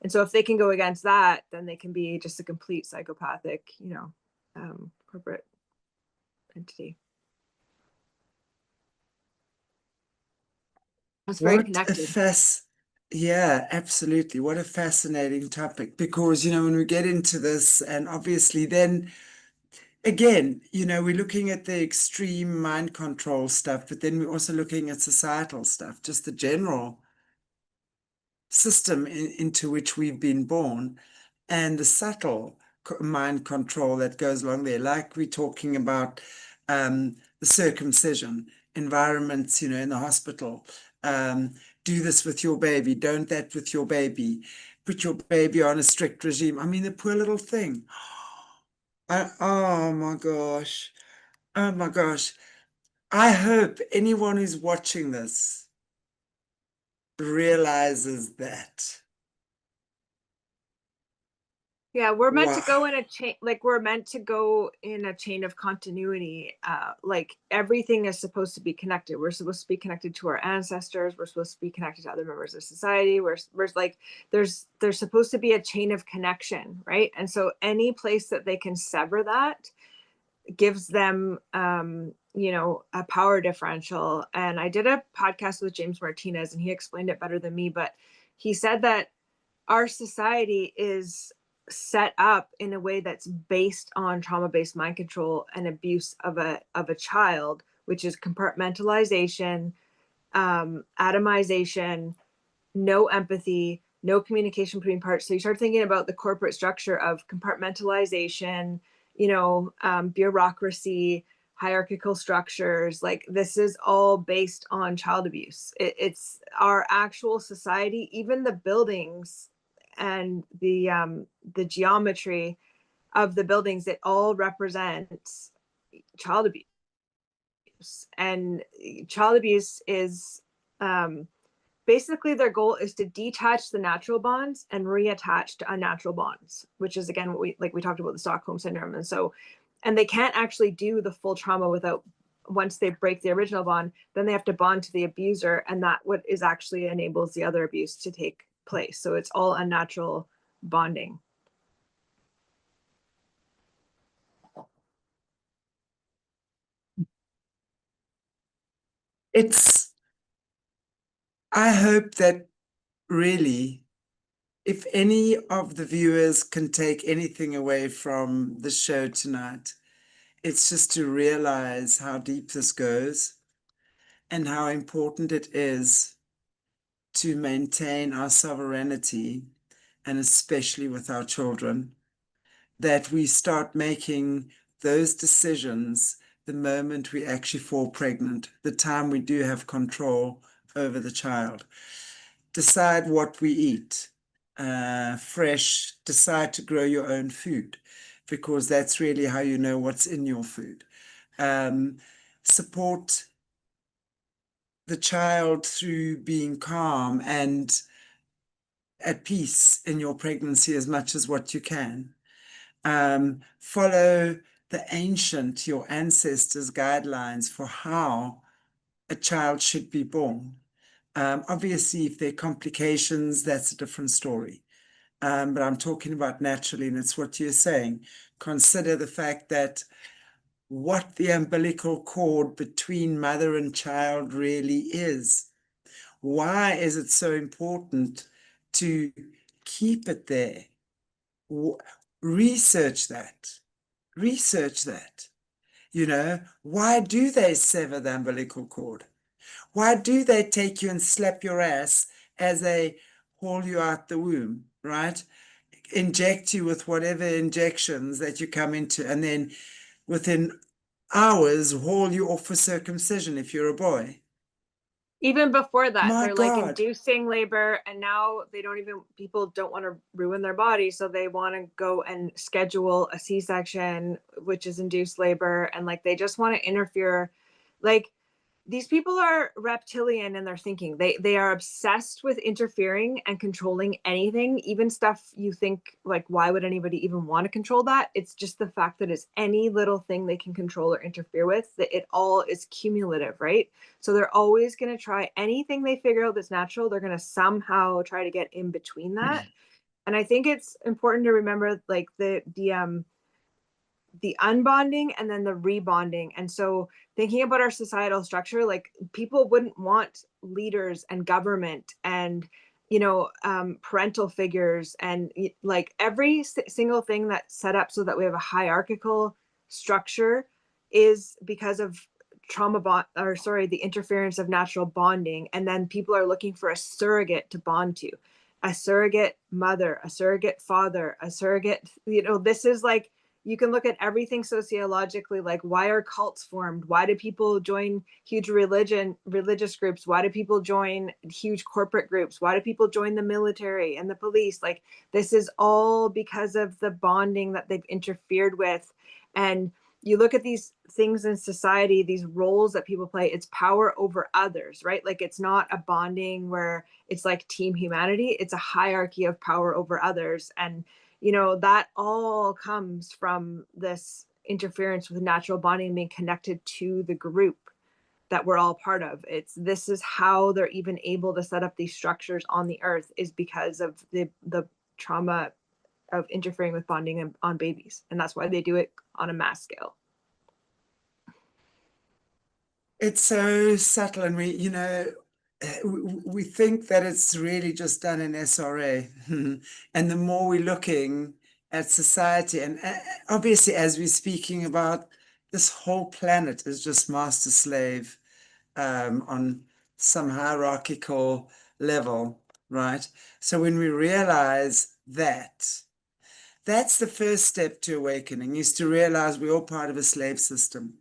And so if they can go against that, then they can be just a complete psychopathic, corporate entity. It's very what a connected. yeah, absolutely. What a fascinating topic. Because, when we get into this, and obviously then again, we're looking at the extreme mind control stuff, but then we're also looking at societal stuff, just the general system into which we've been born, and the subtle mind control that goes along there. Like we're talking about the circumcision, environments, in the hospital. Um, do this with your baby, don't that with your baby. Put your baby on a strict regime. I mean, the poor little thing. Oh my gosh. Oh my gosh. I hope anyone who's watching this realizes that. Yeah, we're meant to Wow. go in a chain, like we're meant to go in a chain of continuity. Like everything is supposed to be connected. We're supposed to be connected to our ancestors. We're supposed to be connected to other members of society. We're like, there's supposed to be a chain of connection, right? And so any place that they can sever that gives them a power differential. And I did a podcast with James Martinez and he explained it better than me, but he said that our society is set up in a way that's based on trauma-based mind control and abuse of a child, which is compartmentalization, atomization, no empathy, no communication between parts. So you start thinking about the corporate structure of compartmentalization, bureaucracy, hierarchical structures. Like this is all based on child abuse. It's our actual society, even the buildings and the geometry of the buildings. It all represents child abuse, and child abuse is basically their goal is to detach the natural bonds and reattach to unnatural bonds, which is again what we talked about, the Stockholm syndrome. And they can't actually do the full trauma without, once they break the original bond, then they have to bond to the abuser, and that what is actually enables the other abuse to take place. So it's all unnatural bonding. It's, I hope that really, if any of the viewers can take anything away from the show tonight, it's just to realize how deep this goes and how important it is to maintain our sovereignty, and especially with our children, that we start making those decisions the moment we actually fall pregnant, the time we do have control over the child. Decide what we eat, fresh, decide to grow your own food, because that's really how you know what's in your food. Um, support the child through being calm and at peace in your pregnancy as much as what you can. Follow the ancient, your ancestors' guidelines for how a child should be born. Obviously, if there are complications, that's a different story. But I'm talking about naturally, and it's what you're saying. Consider the fact that what the umbilical cord between mother and child really is. Why is it so important to keep it there? Research that. Research that. Why do they sever the umbilical cord? Why do they take you and slap your ass as they haul you out the womb, right? Inject you with whatever injections that you come into, and then within hours haul you off for circumcision if you're a boy. Even before that, My they're like God. inducing labor, and now people don't want to ruin their body, so they want to go and schedule a C-section, which is induced labor, and like they just want to interfere. Like, these people are reptilian in their thinking. They are obsessed with interfering and controlling anything, even stuff you think like, why would anybody even want to control that? It's just the fact that it's any little thing they can control or interfere with, that it all is cumulative, right? So they're always going to try anything they figure out that's natural. They're going to somehow try to get in between that. And I think it's important to remember like the unbonding and then the rebonding. And so thinking about our societal structure, like people wouldn't want leaders and government and parental figures and like every single thing that's set up so that we have a hierarchical structure is because of the interference of natural bonding. And then people are looking for a surrogate to bond to, a surrogate mother, a surrogate father, a surrogate, this is like, you can look at everything sociologically, like why are cults formed? Why do people join huge religious groups? Why do people join huge corporate groups? Why do people join the military and the police? Like, this is all because of the bonding that they've interfered with. And you look at these things in society, these roles that people play, it's power over others, right? Like, it's not a bonding where it's like team humanity, it's a hierarchy of power over others. And that all comes from this interference with natural bonding, being connected to the group that we're all part of. This is how they're even able to set up these structures on the earth, is because of the trauma of interfering with bonding on babies. And that's why they do it on a mass scale. It's so subtle, and we think that it's really just done in SRA. And the more we're looking at society, and obviously as we're speaking about, this whole planet is just master slave on some hierarchical level, right? So when we realize that, that's the first step to awakening, is to realize we're all part of a slave system.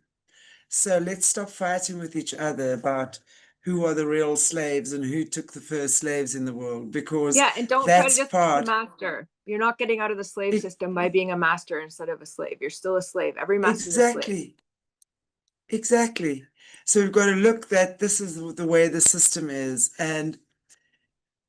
So let's stop fighting with each other about who are the real slaves and who took the first slaves in the world, because Yeah, and don't try to that's just be the part. master. You're not getting out of the slave system by being a master instead of a slave. You're still a slave. Every master is a slave. Exactly. Exactly. So we've got to look that this is the way the system is. And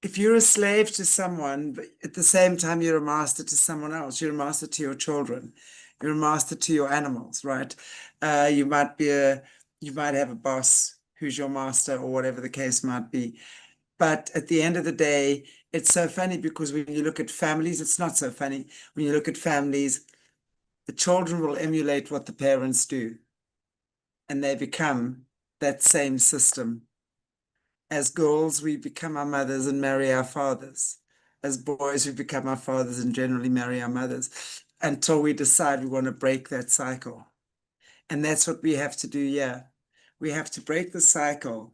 if you're a slave to someone, but at the same time you're a master to someone else, you're a master to your children, you're a master to your animals, right? You might have a boss who's your master, or whatever the case might be. But at the end of the day, it's so funny, because when you look at families, it's not so funny. When you look at families, the children will emulate what the parents do, and they become that same system. As girls, we become our mothers and marry our fathers. As boys, we become our fathers and generally marry our mothers, until we decide we want to break that cycle. And that's what we have to do. Yeah. We have to break the cycle.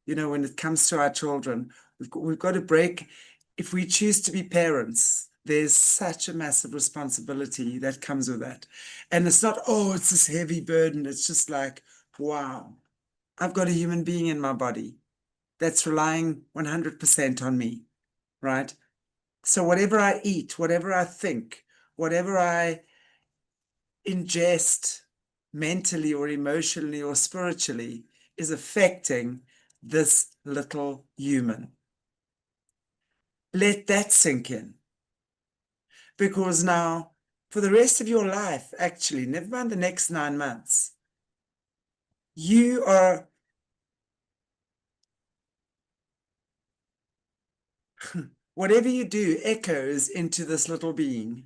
When it comes to our children, we've got to break. If we choose to be parents, there's such a massive responsibility that comes with that. And it's not, oh, it's this heavy burden. It's just like, wow, I've got a human being in my body that's relying 100% on me, right? So whatever I eat, whatever I think, whatever I ingest mentally or emotionally or spiritually, is affecting this little human. Let that sink in. Because now, for the rest of your life, actually, never mind the next 9 months, you are Whatever you do echoes into this little being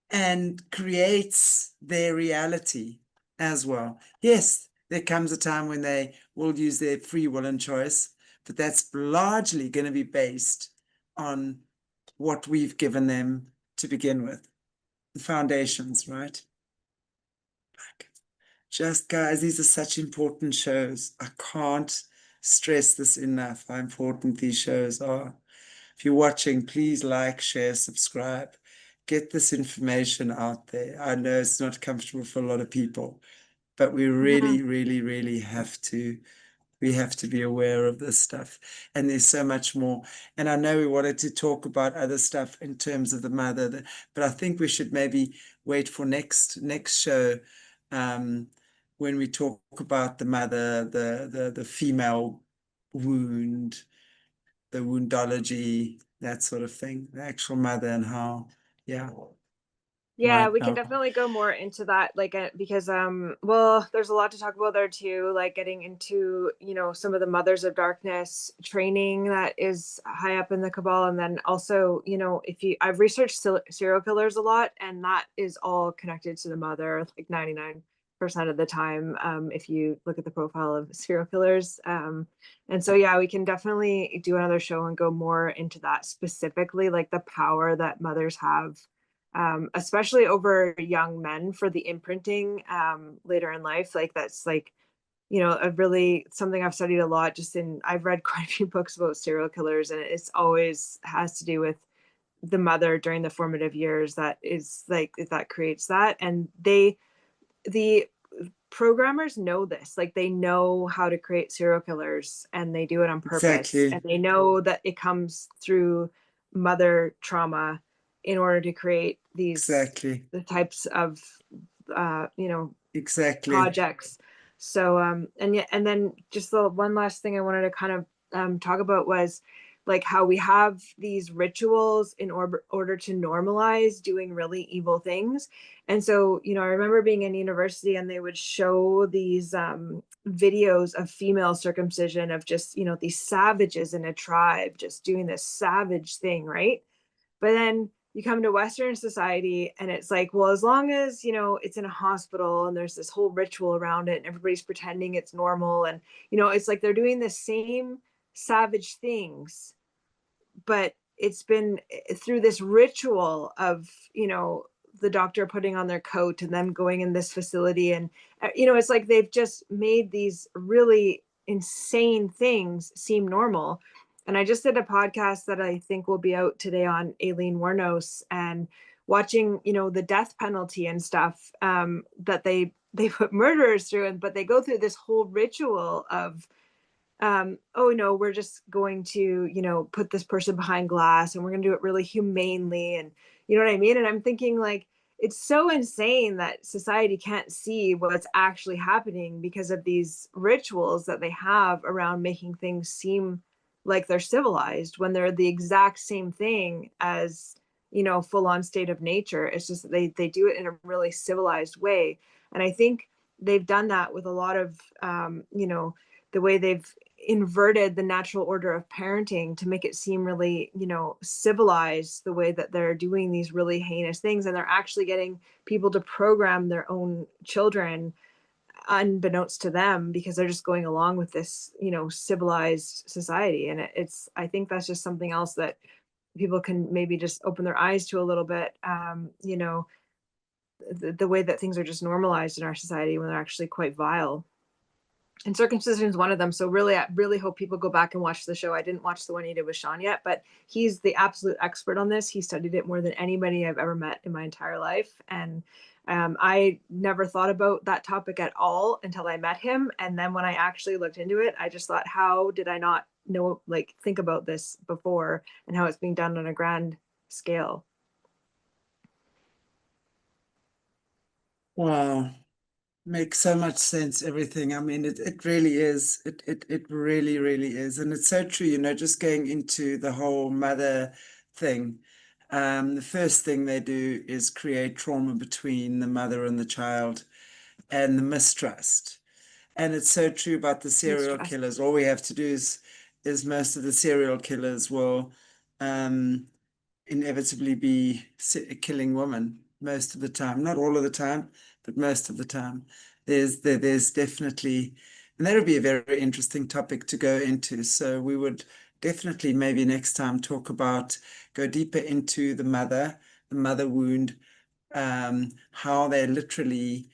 and creates their reality as well. Yes, there comes a time when they will use their free will and choice, but that's largely going to be based on what we've given them to begin with, the foundations, right? Just guys, these are such important shows. I can't stress this enough, how important these shows are. If you're watching, please like, share, subscribe. Get this information out there. I know it's not comfortable for a lot of people, but we Mhm. really, really, really we have to be aware of this stuff. And there's so much more. And I know we wanted to talk about other stuff in terms of the mother, but I think we should maybe wait for next show, when we talk about the mother, the female wound, the woundology, that sort of thing, the actual mother and how, yeah, Yeah, right we can now. definitely go more into that, like, because well, there's a lot to talk about there too, like getting into, some of the Mothers of Darkness training that is high up in the cabal, and then also, if you I've researched serial killers a lot, and that is all connected to the mother, like 99% of the time, if you look at the profile of serial killers. And so yeah, we can definitely do another show and go more into that specifically, like the power that mothers have, especially over young men for the imprinting, later in life. Like that's like, a really something I've studied a lot. I've read quite a few books about serial killers, and it's always has to do with the mother during the formative years that is like that creates that. And the programmers know this, like they know how to create serial killers, and they do it on purpose, and Exactly, they know that it comes through mother trauma in order to create exactly, the types of uh you know exactly, projects. So and yeah, and then just the one last thing I wanted to kind of talk about was like how we have these rituals in order to normalize doing really evil things. And so, I remember being in university and they would show these videos of female circumcision, of just, these savages in a tribe just doing this savage thing, right? But then you come to Western society and it's like, well, as long as, it's in a hospital and there's this whole ritual around it and everybody's pretending it's normal. And, it's like they're doing the same savage things, but it's been through this ritual of, the doctor putting on their coat and them going in this facility. And, it's like they've just made these really insane things seem normal. And I just did a podcast that I think will be out today on Aileen Wuornos, and watching, the death penalty and stuff, that they put murderers through, and but they go through this whole ritual of, oh no, we're just going to, put this person behind glass and we're going to do it really humanely. And you know what I mean? And I'm thinking, like, it's so insane that society can't see what's actually happening because of these rituals that they have around making things seem like they're civilized, when they're the exact same thing as, full on state of nature. It's just that they do it in a really civilized way. And I think they've done that with a lot of, the way they've inverted the natural order of parenting to make it seem really, civilized, the way that they're doing these really heinous things. And they're actually getting people to program their own children unbeknownst to them, because they're just going along with this, civilized society. And I think that's just something else that people can maybe just open their eyes to a little bit. The way that things are just normalized in our society when they're actually quite vile. And circumcision is one of them. So really, I really hope people go back and watch the show. I didn't watch the one he did with Sean yet, but he's the absolute expert on this. He studied it more than anybody I've ever met in my entire life. And I never thought about that topic at all until I met him. And then when I actually looked into it, I just thought, how did I not know, like, think about this before, and how it's being done on a grand scale? wow. Makes so much sense, everything. I mean, it really is. It really, really is. And it's so true, just going into the whole mother thing. The first thing they do is create trauma between the mother and the child, and the mistrust. And it's so true about the serial Mistrust. killers. All we have to do is is most of the serial killers will um, inevitably be killing women most of the time. Not all of the time, but most of the time. There's definitely, and that would be a very interesting topic to go into. So we would definitely maybe next time go deeper into the mother wound, how they literally,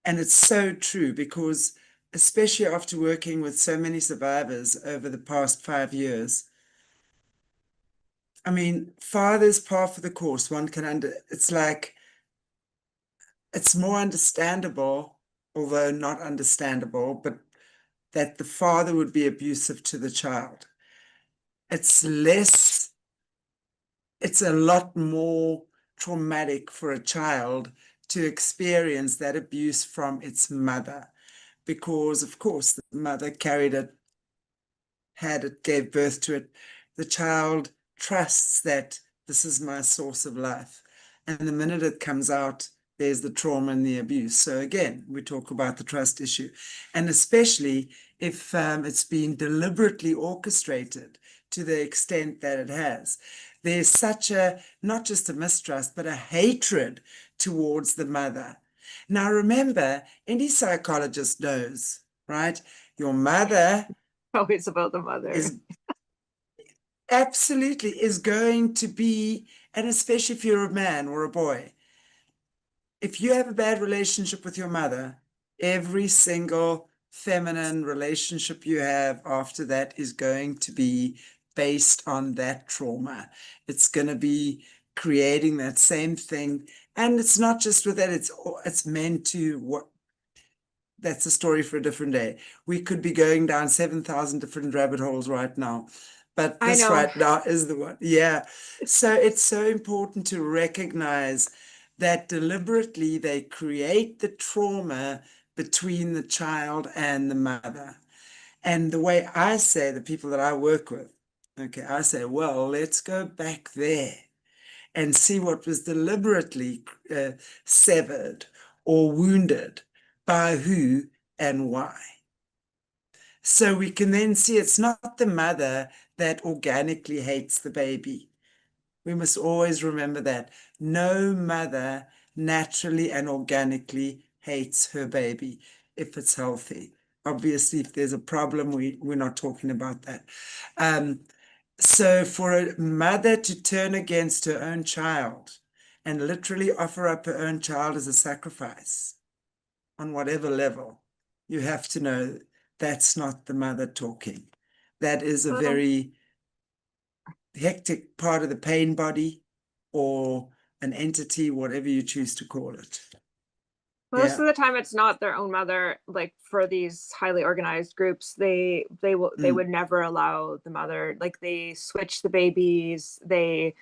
and it's so true because especially after working with so many survivors over the past 5 years, I mean, father's par for the course. It's like, it's more understandable, although not understandable, but that the father would be abusive to the child. It's less, it's a lot more traumatic for a child to experience that abuse from its mother, because, of course, the mother carried it, had it, gave birth to it. The child trusts that this is my source of life. And the minute it comes out, there's the trauma and the abuse. So again, we talk about the trust issue. And especially if it's been deliberately orchestrated to the extent that it has. There's such a, not just a mistrust, but a hatred towards the mother. Now remember, any psychologist knows, right? Your mother Always about the mother. is absolutely is going to be, and especially if you're a man or a boy, if you have a bad relationship with your mother, every single feminine relationship you have after that is going to be based on that trauma. It's going to be creating that same thing. And it's not just with that, it's meant to what, that's a story for a different day. We could be going down 7,000 different rabbit holes right now. But I this know. right now is the one. Yeah. So it's so important to recognize that deliberately they create the trauma between the child and the mother. And the way I say, the people that I work with, okay, I say, well, let's go back there and see what was deliberately severed or wounded by who and why. So we can then see it's not the mother that organically hates the baby. We must always remember that. No mother naturally and organically hates her baby if it's healthy. Obviously, if there's a problem, we're not talking about that. Um, so for a mother to turn against her own child and literally offer up her own child as a sacrifice on whatever level, you have to know that's not the mother talking. That is a Well, very hectic part of the pain body or an entity, whatever you choose to call it. most Yeah. of the time it's not their own mother. Like for these highly organized groups, they Mm, would never allow the mother. Like they switch the babies, they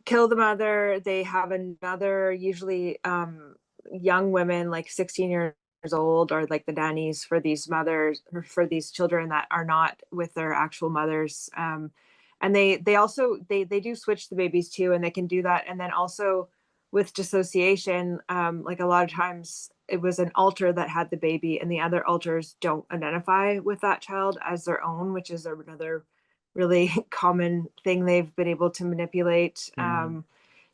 kill the mother, they have another, usually young women like 16 years old are like the nannies for these mothers or for these children that are not with their actual mothers. And they also they do switch the babies too, and they can do that. And then also with dissociation, like a lot of times it was an alter that had the baby and the other alters don't identify with that child as their own, which is another really common thing they've been able to manipulate. yeah.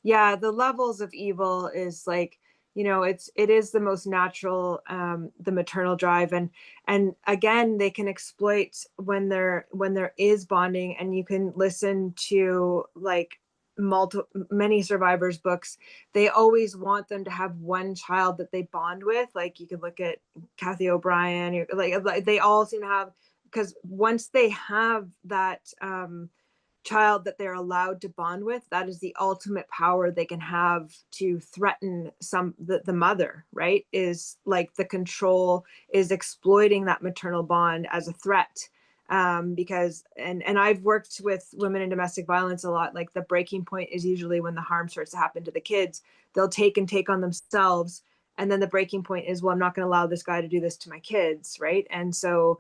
Yeah, the levels of evil is like, it is the most natural, the maternal drive. And again, they can exploit when there is bonding, and you can listen to like many survivors books. They always want them to have one child that they bond with. Like you could look at Kathy O'Brien, like they all seem to have, because once they have that child that they're allowed to bond with, that is the ultimate power they can have to threaten the mother, right? Is like the control is exploiting that maternal bond as a threat. Because and I've worked with women in domestic violence a lot. Like the breaking point is usually when the harm starts to happen to the kids. They'll take on themselves, and then the breaking point is, well, I'm not going to allow this guy to do this to my kids, right? And so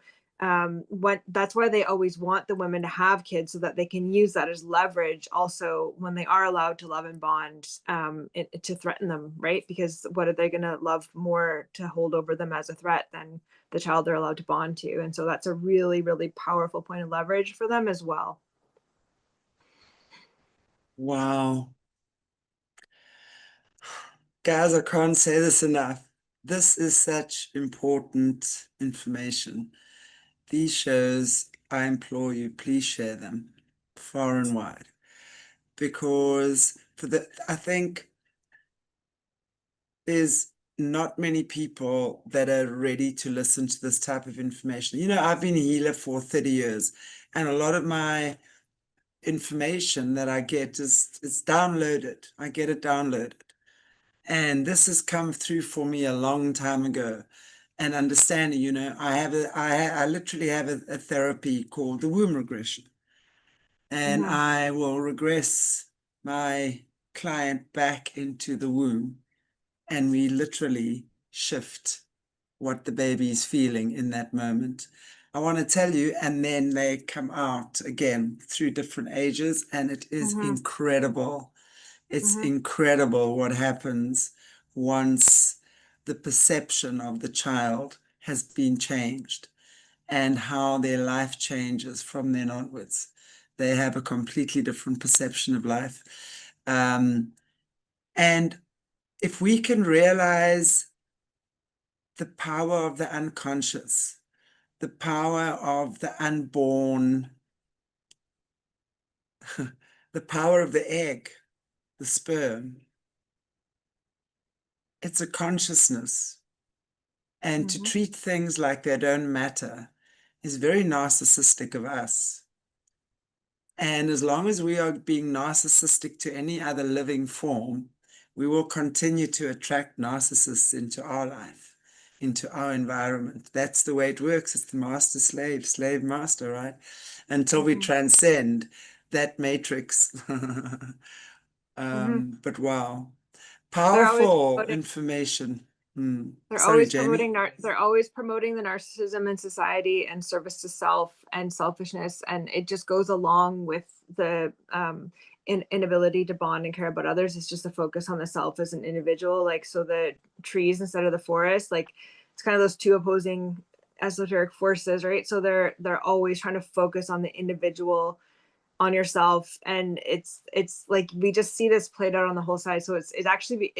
that's why they always want the women to have kids, so that they can use that as leverage also when they are allowed to love and bond, to threaten them, right? Because what are they going to love more to hold over them as a threat than the child they're allowed to bond to? And so that's a really, really powerful point of leverage for them as well. Wow. Guys, I can't say this enough. This is such important information. These shows, I implore you, please share them far and wide. Because I think there's not many people that are ready to listen to this type of information. You know, I've been a healer for 30 years, and a lot of my information that I get is downloaded. I get it downloaded. And this has come through for me a long time ago. And understanding, you know, I literally have a therapy called the womb regression. And Mm-hmm. I will regress my client back into the womb, and we literally shift what the baby is feeling in that moment. I want to tell you, and then they come out again through different ages, and it is Mm-hmm. incredible. It's Mm-hmm. incredible what happens once the perception of the child has been changed, and how their life changes from then onwards. They have a completely different perception of life. And if we can realize the power of the unconscious, the power of the unborn, the power of the egg, the sperm, it's a consciousness. And to Mm-hmm. treat things like they don't matter is very narcissistic of us. And as long as we are being narcissistic to any other living form, we will continue to attract narcissists into our life, into our environment. That's the way it works. It's the master slave, slave master, right? Until we Mm-hmm. transcend that matrix. Mm-hmm. But wow, They're always powerful promoting information. Hmm. They're Sorry, always Jaymee. promoting they're always promoting the narcissism in society and service to self and selfishness, and it just goes along with the inability to bond and care about others. It's just a focus on the self as an individual. Like, so the trees instead of the forest, like it's kind of those two opposing esoteric forces, right? So they're always trying to focus on the individual, on yourself, and it's like we just see this played out on the whole side. So it's actually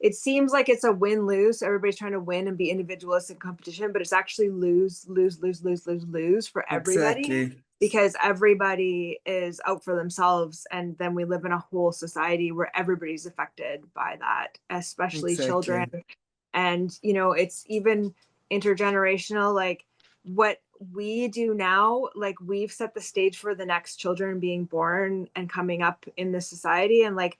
it seems like it's a win-lose. Everybody's trying to win and be individualistic in competition, but it's actually lose lose lose lose lose lose for everybody, Exactly. because everybody is out for themselves, and then we live in a whole society where everybody's affected by that, especially children. Exactly. And it's even intergenerational. Like, what we do now, like, we've set the stage for the next children being born and coming up in the society. And like,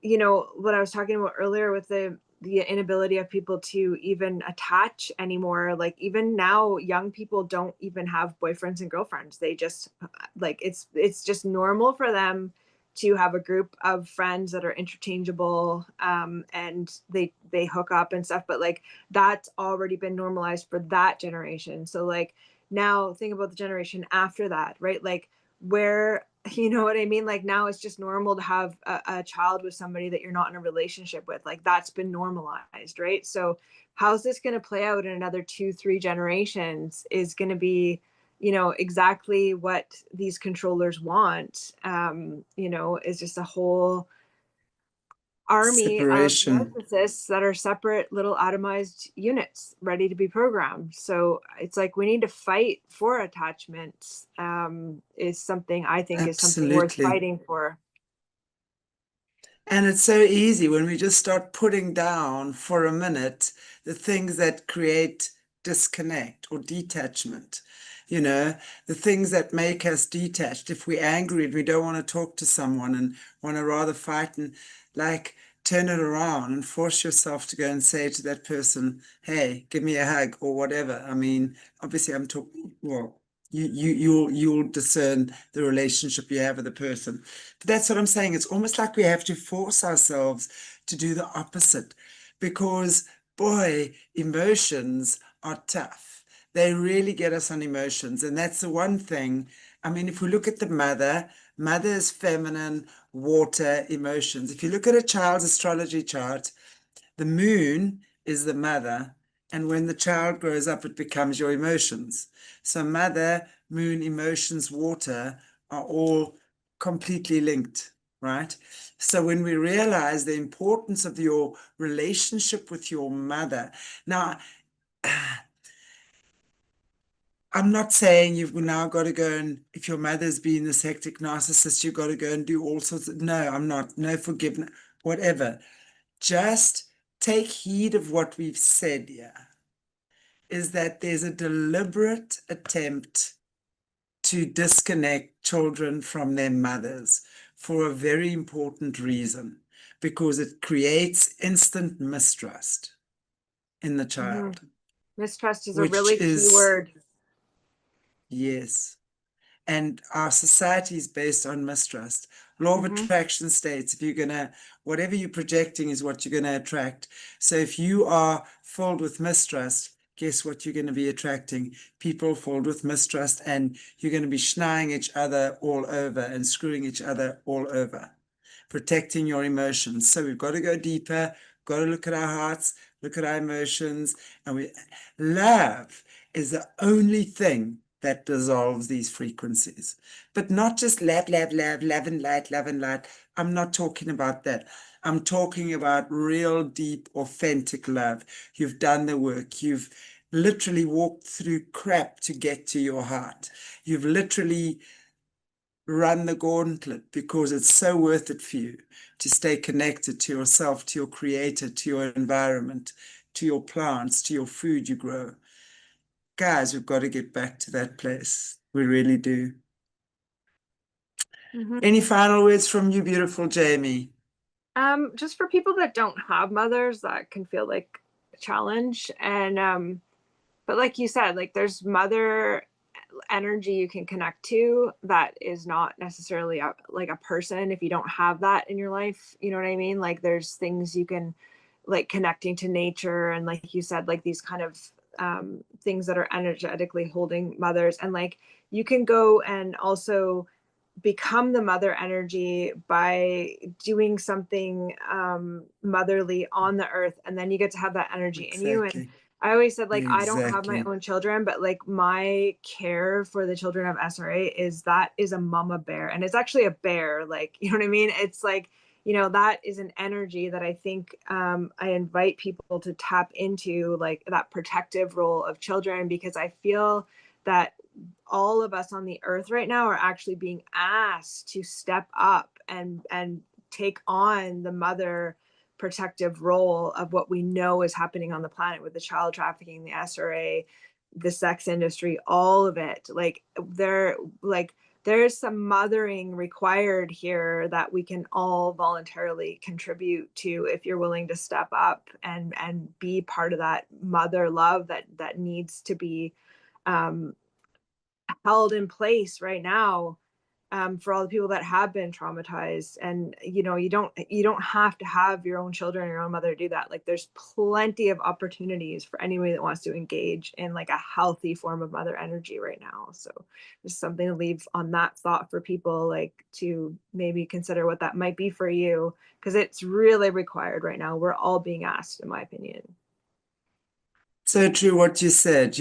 what I was talking about earlier with the inability of people to even attach anymore. Like, even now, young people don't even have boyfriends and girlfriends. They just, like, it's just normal for them to have a group of friends that are interchangeable, and they hook up and stuff. But like, that's already been normalized for that generation. So like, now think about the generation after that, right? Like, where, you know what I mean? Like, now it's just normal to have a child with somebody that you're not in a relationship with. Like, that's been normalized, right? So how's this going to play out in another 2-3 generations is going to be, exactly what these controllers want. Is just a whole army of Separation. narcissists that are separate little atomized units ready to be programmed. So it's like, we need to fight for attachment, is something I think is something worth Absolutely. fighting for. And it's so easy when we just start putting down for a minute the things that create disconnect or detachment. You know, the things that make us detached. If we're angry and we don't want to talk to someone and want to rather fight, and like, turn it around and force yourself to go and say to that person, hey, give me a hug or whatever. I mean, obviously I'm talking, well, you'll discern the relationship you have with the person. But that's what I'm saying. It's almost like we have to force ourselves to do the opposite, because boy, emotions are tough. They really get us on emotions. And that's the one thing. I mean, if we look at the mother is feminine, water, emotions. If you look at a child's astrology chart, the moon is the mother. And when the child grows up, it becomes your emotions. So mother, moon, emotions, water are all completely linked, right? So when we realize the importance of your relationship with your mother, now, I'm not saying you've now got to go and, if your mother's been this hectic narcissist, you've got to go and do all sorts of, no, I'm not, no forgiveness, whatever. Just take heed of what we've said here, is that there's a deliberate attempt to disconnect children from their mothers for a very important reason, because it creates instant mistrust in the Hmm. child, Mistrust is a which really key is, word. yes. And our society is based on mistrust. Law of Hmm. attraction states if you're going to, whatever you're projecting is what you're going to attract. So if you are filled with mistrust, guess what you're going to be attracting? People filled with mistrust, and you're going to be schneeing each other all over and screwing each other all over, protecting your emotions. So we've got to go deeper, got to look at our hearts, look at our emotions, and love is the only thing that dissolves these frequencies. But not just love, love, love, love and light, love and light. I'm not talking about that. I'm talking about real, deep, authentic love. You've done the work. You've literally walked through crap to get to your heart. You've literally run the gauntlet because it's so worth it for you to stay connected to yourself, to your creator, to your environment, to your plants, to your food you grow. Guys, we've got to get back to that place. We really do. Hmm. Any final words from you, beautiful Jaymee? Just for people that don't have mothers, that can feel like a challenge. And but like you said, like there's mother energy you can connect to that is not necessarily like a person if you don't have that in your life. You know what I mean? Like there's things you can, like connecting to nature, and like you said, like these kind of things that are energetically holding mothers. And like you can go and also become the mother energy by doing something motherly on the earth, and then you get to have that energy in you. And Exactly. I always said, like, I don't have my Exactly. own children, but like my care for the children of SRA is that is a mama bear, and it's actually a bear, like, you know what I mean? It's like, you know, that is an energy that I think I invite people to tap into, like that protective role of children, because I feel that all of us on the earth right now are actually being asked to step up and take on the mother protective role of what we know is happening on the planet with the child trafficking, the SRA, the sex industry, all of it. Like there's some mothering required here that we can all voluntarily contribute to if you're willing to step up and be part of that mother love that needs to be um, held in place right now, for all the people that have been traumatized. And you know, you don't have to have your own children or your own mother to do that. Like there's plenty of opportunities for anybody that wants to engage in like a healthy form of mother energy right now. So just something to leave on that thought for people, like to maybe consider what that might be for you, because it's really required right now. We're all being asked, in my opinion. So true what you said,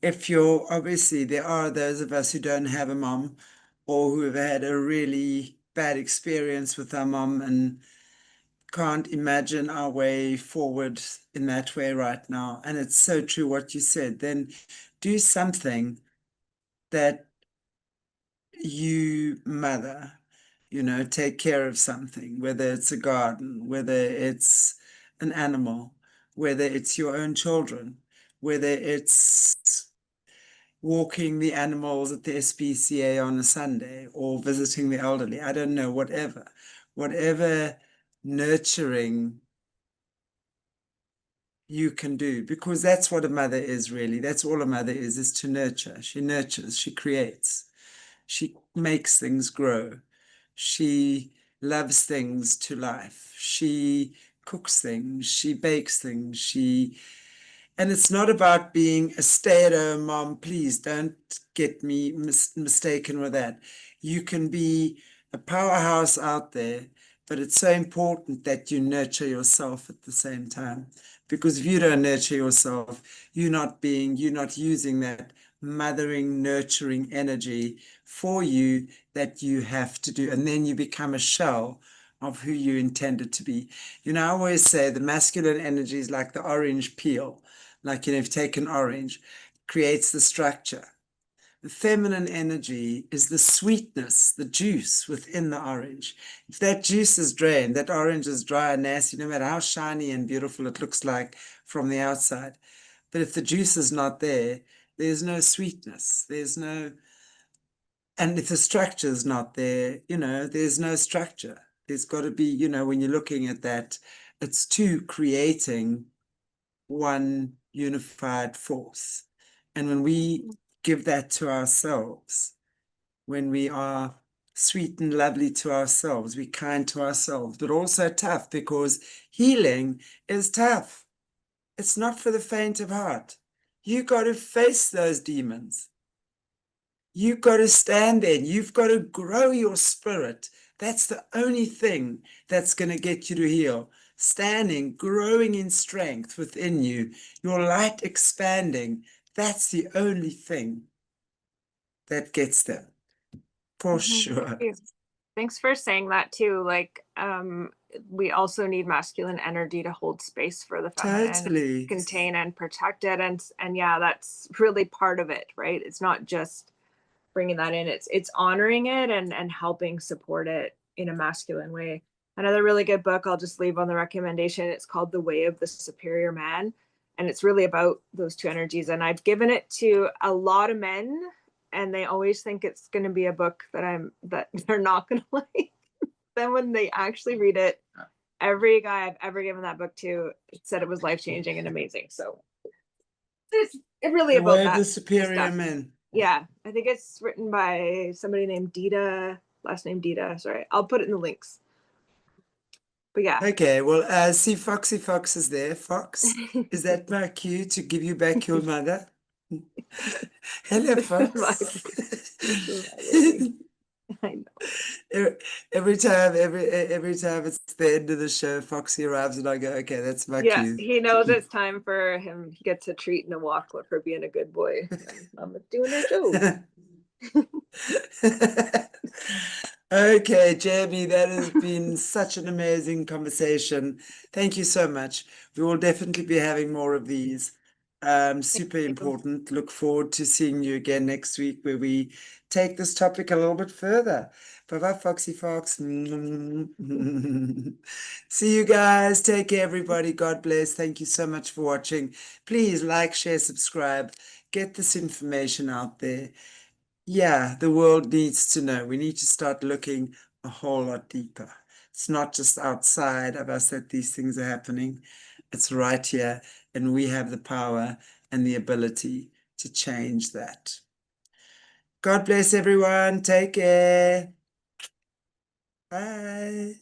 if you're, obviously there are those of us who don't have a mom or who have had a really bad experience with our mom and can't imagine our way forward in that way right now. And it's so true what you said. Then do something that you mother, take care of something, whether it's a garden, whether it's an animal, whether it's your own children, whether it's walking the animals at the SPCA on a Sunday or visiting the elderly. I don't know, whatever nurturing you can do, because that's what a mother is really. That's all a mother is to nurture. She nurtures, she creates, she makes things grow. She loves things to life. She cooks things, she bakes things, she And it's not about being a stay-at-home mom. Please don't get me mistaken with that. You can be a powerhouse out there, but it's so important that you nurture yourself at the same time. Because if you don't nurture yourself, you're not using that mothering, nurturing energy for you that you have to do. And then you become a shell of who you intended to be. You know, I always say the masculine energy is like the orange peel. Like, if you take an orange, creates the structure. The feminine energy is the sweetness, the juice within the orange. If that juice is drained, that orange is dry and nasty, no matter how shiny and beautiful it looks like from the outside. But if the juice is not there, there's no sweetness. And if the structure is not there, there's no structure. There's got to be, when you're looking at that, it's two creating one unified force. And when we give that to ourselves, when we are sweet and lovely to ourselves, we're kind to ourselves, but also tough, because healing is tough. It's not for the faint of heart. You got to face those demons. You got to stand there. You've got to grow your spirit. That's the only thing that's going to get you to heal. Standing, growing in strength within you, your light expanding. That's the only thing that gets them, for sure. Thanks for saying that too. Like, we also need masculine energy to hold space for the feminine, Totally. contain and protect it. And yeah, that's really part of it, right? It's not just bringing that in, it's honoring it and helping support it in a masculine way. Another really good book I'll just leave on the recommendation, it's called The Way of the Superior Man, and it's really about those two energies. And I've given it to a lot of men, and they always think it's going to be a book that they're not going to like. Then when they actually read it, every guy I've ever given that book to said it was life-changing and amazing. So it's really The about Way of that the Superior stuff. Man. Yeah, I think it's written by somebody named Dita, last name Dita. Sorry, I'll put it in the links. But yeah. Okay, well, see, Foxy Fox is there. Fox, is that my cue to give you back your mother? Hello, Fox. I know. Every time it's the end of the show, Foxy arrives and I go, okay, that's my Yeah, cue. he knows it's time for him. He gets a treat and a walk for being a good boy. I'm doing her job. Okay, Jaymee, that has been such an amazing conversation. Thank you so much. We will definitely be having more of these. Super important. Look forward to seeing you again next week, where we take this topic a little bit further. Bye-bye, Foxy Fox. See you guys. Take care, everybody. God bless. Thank you so much for watching. Please like, share, subscribe. Get this information out there. Yeah, the world needs to know. We need to start looking a whole lot deeper. It's not just outside of us that these things are happening. It's right here, and we have the power and the ability to change that. God bless everyone. Take care. Bye.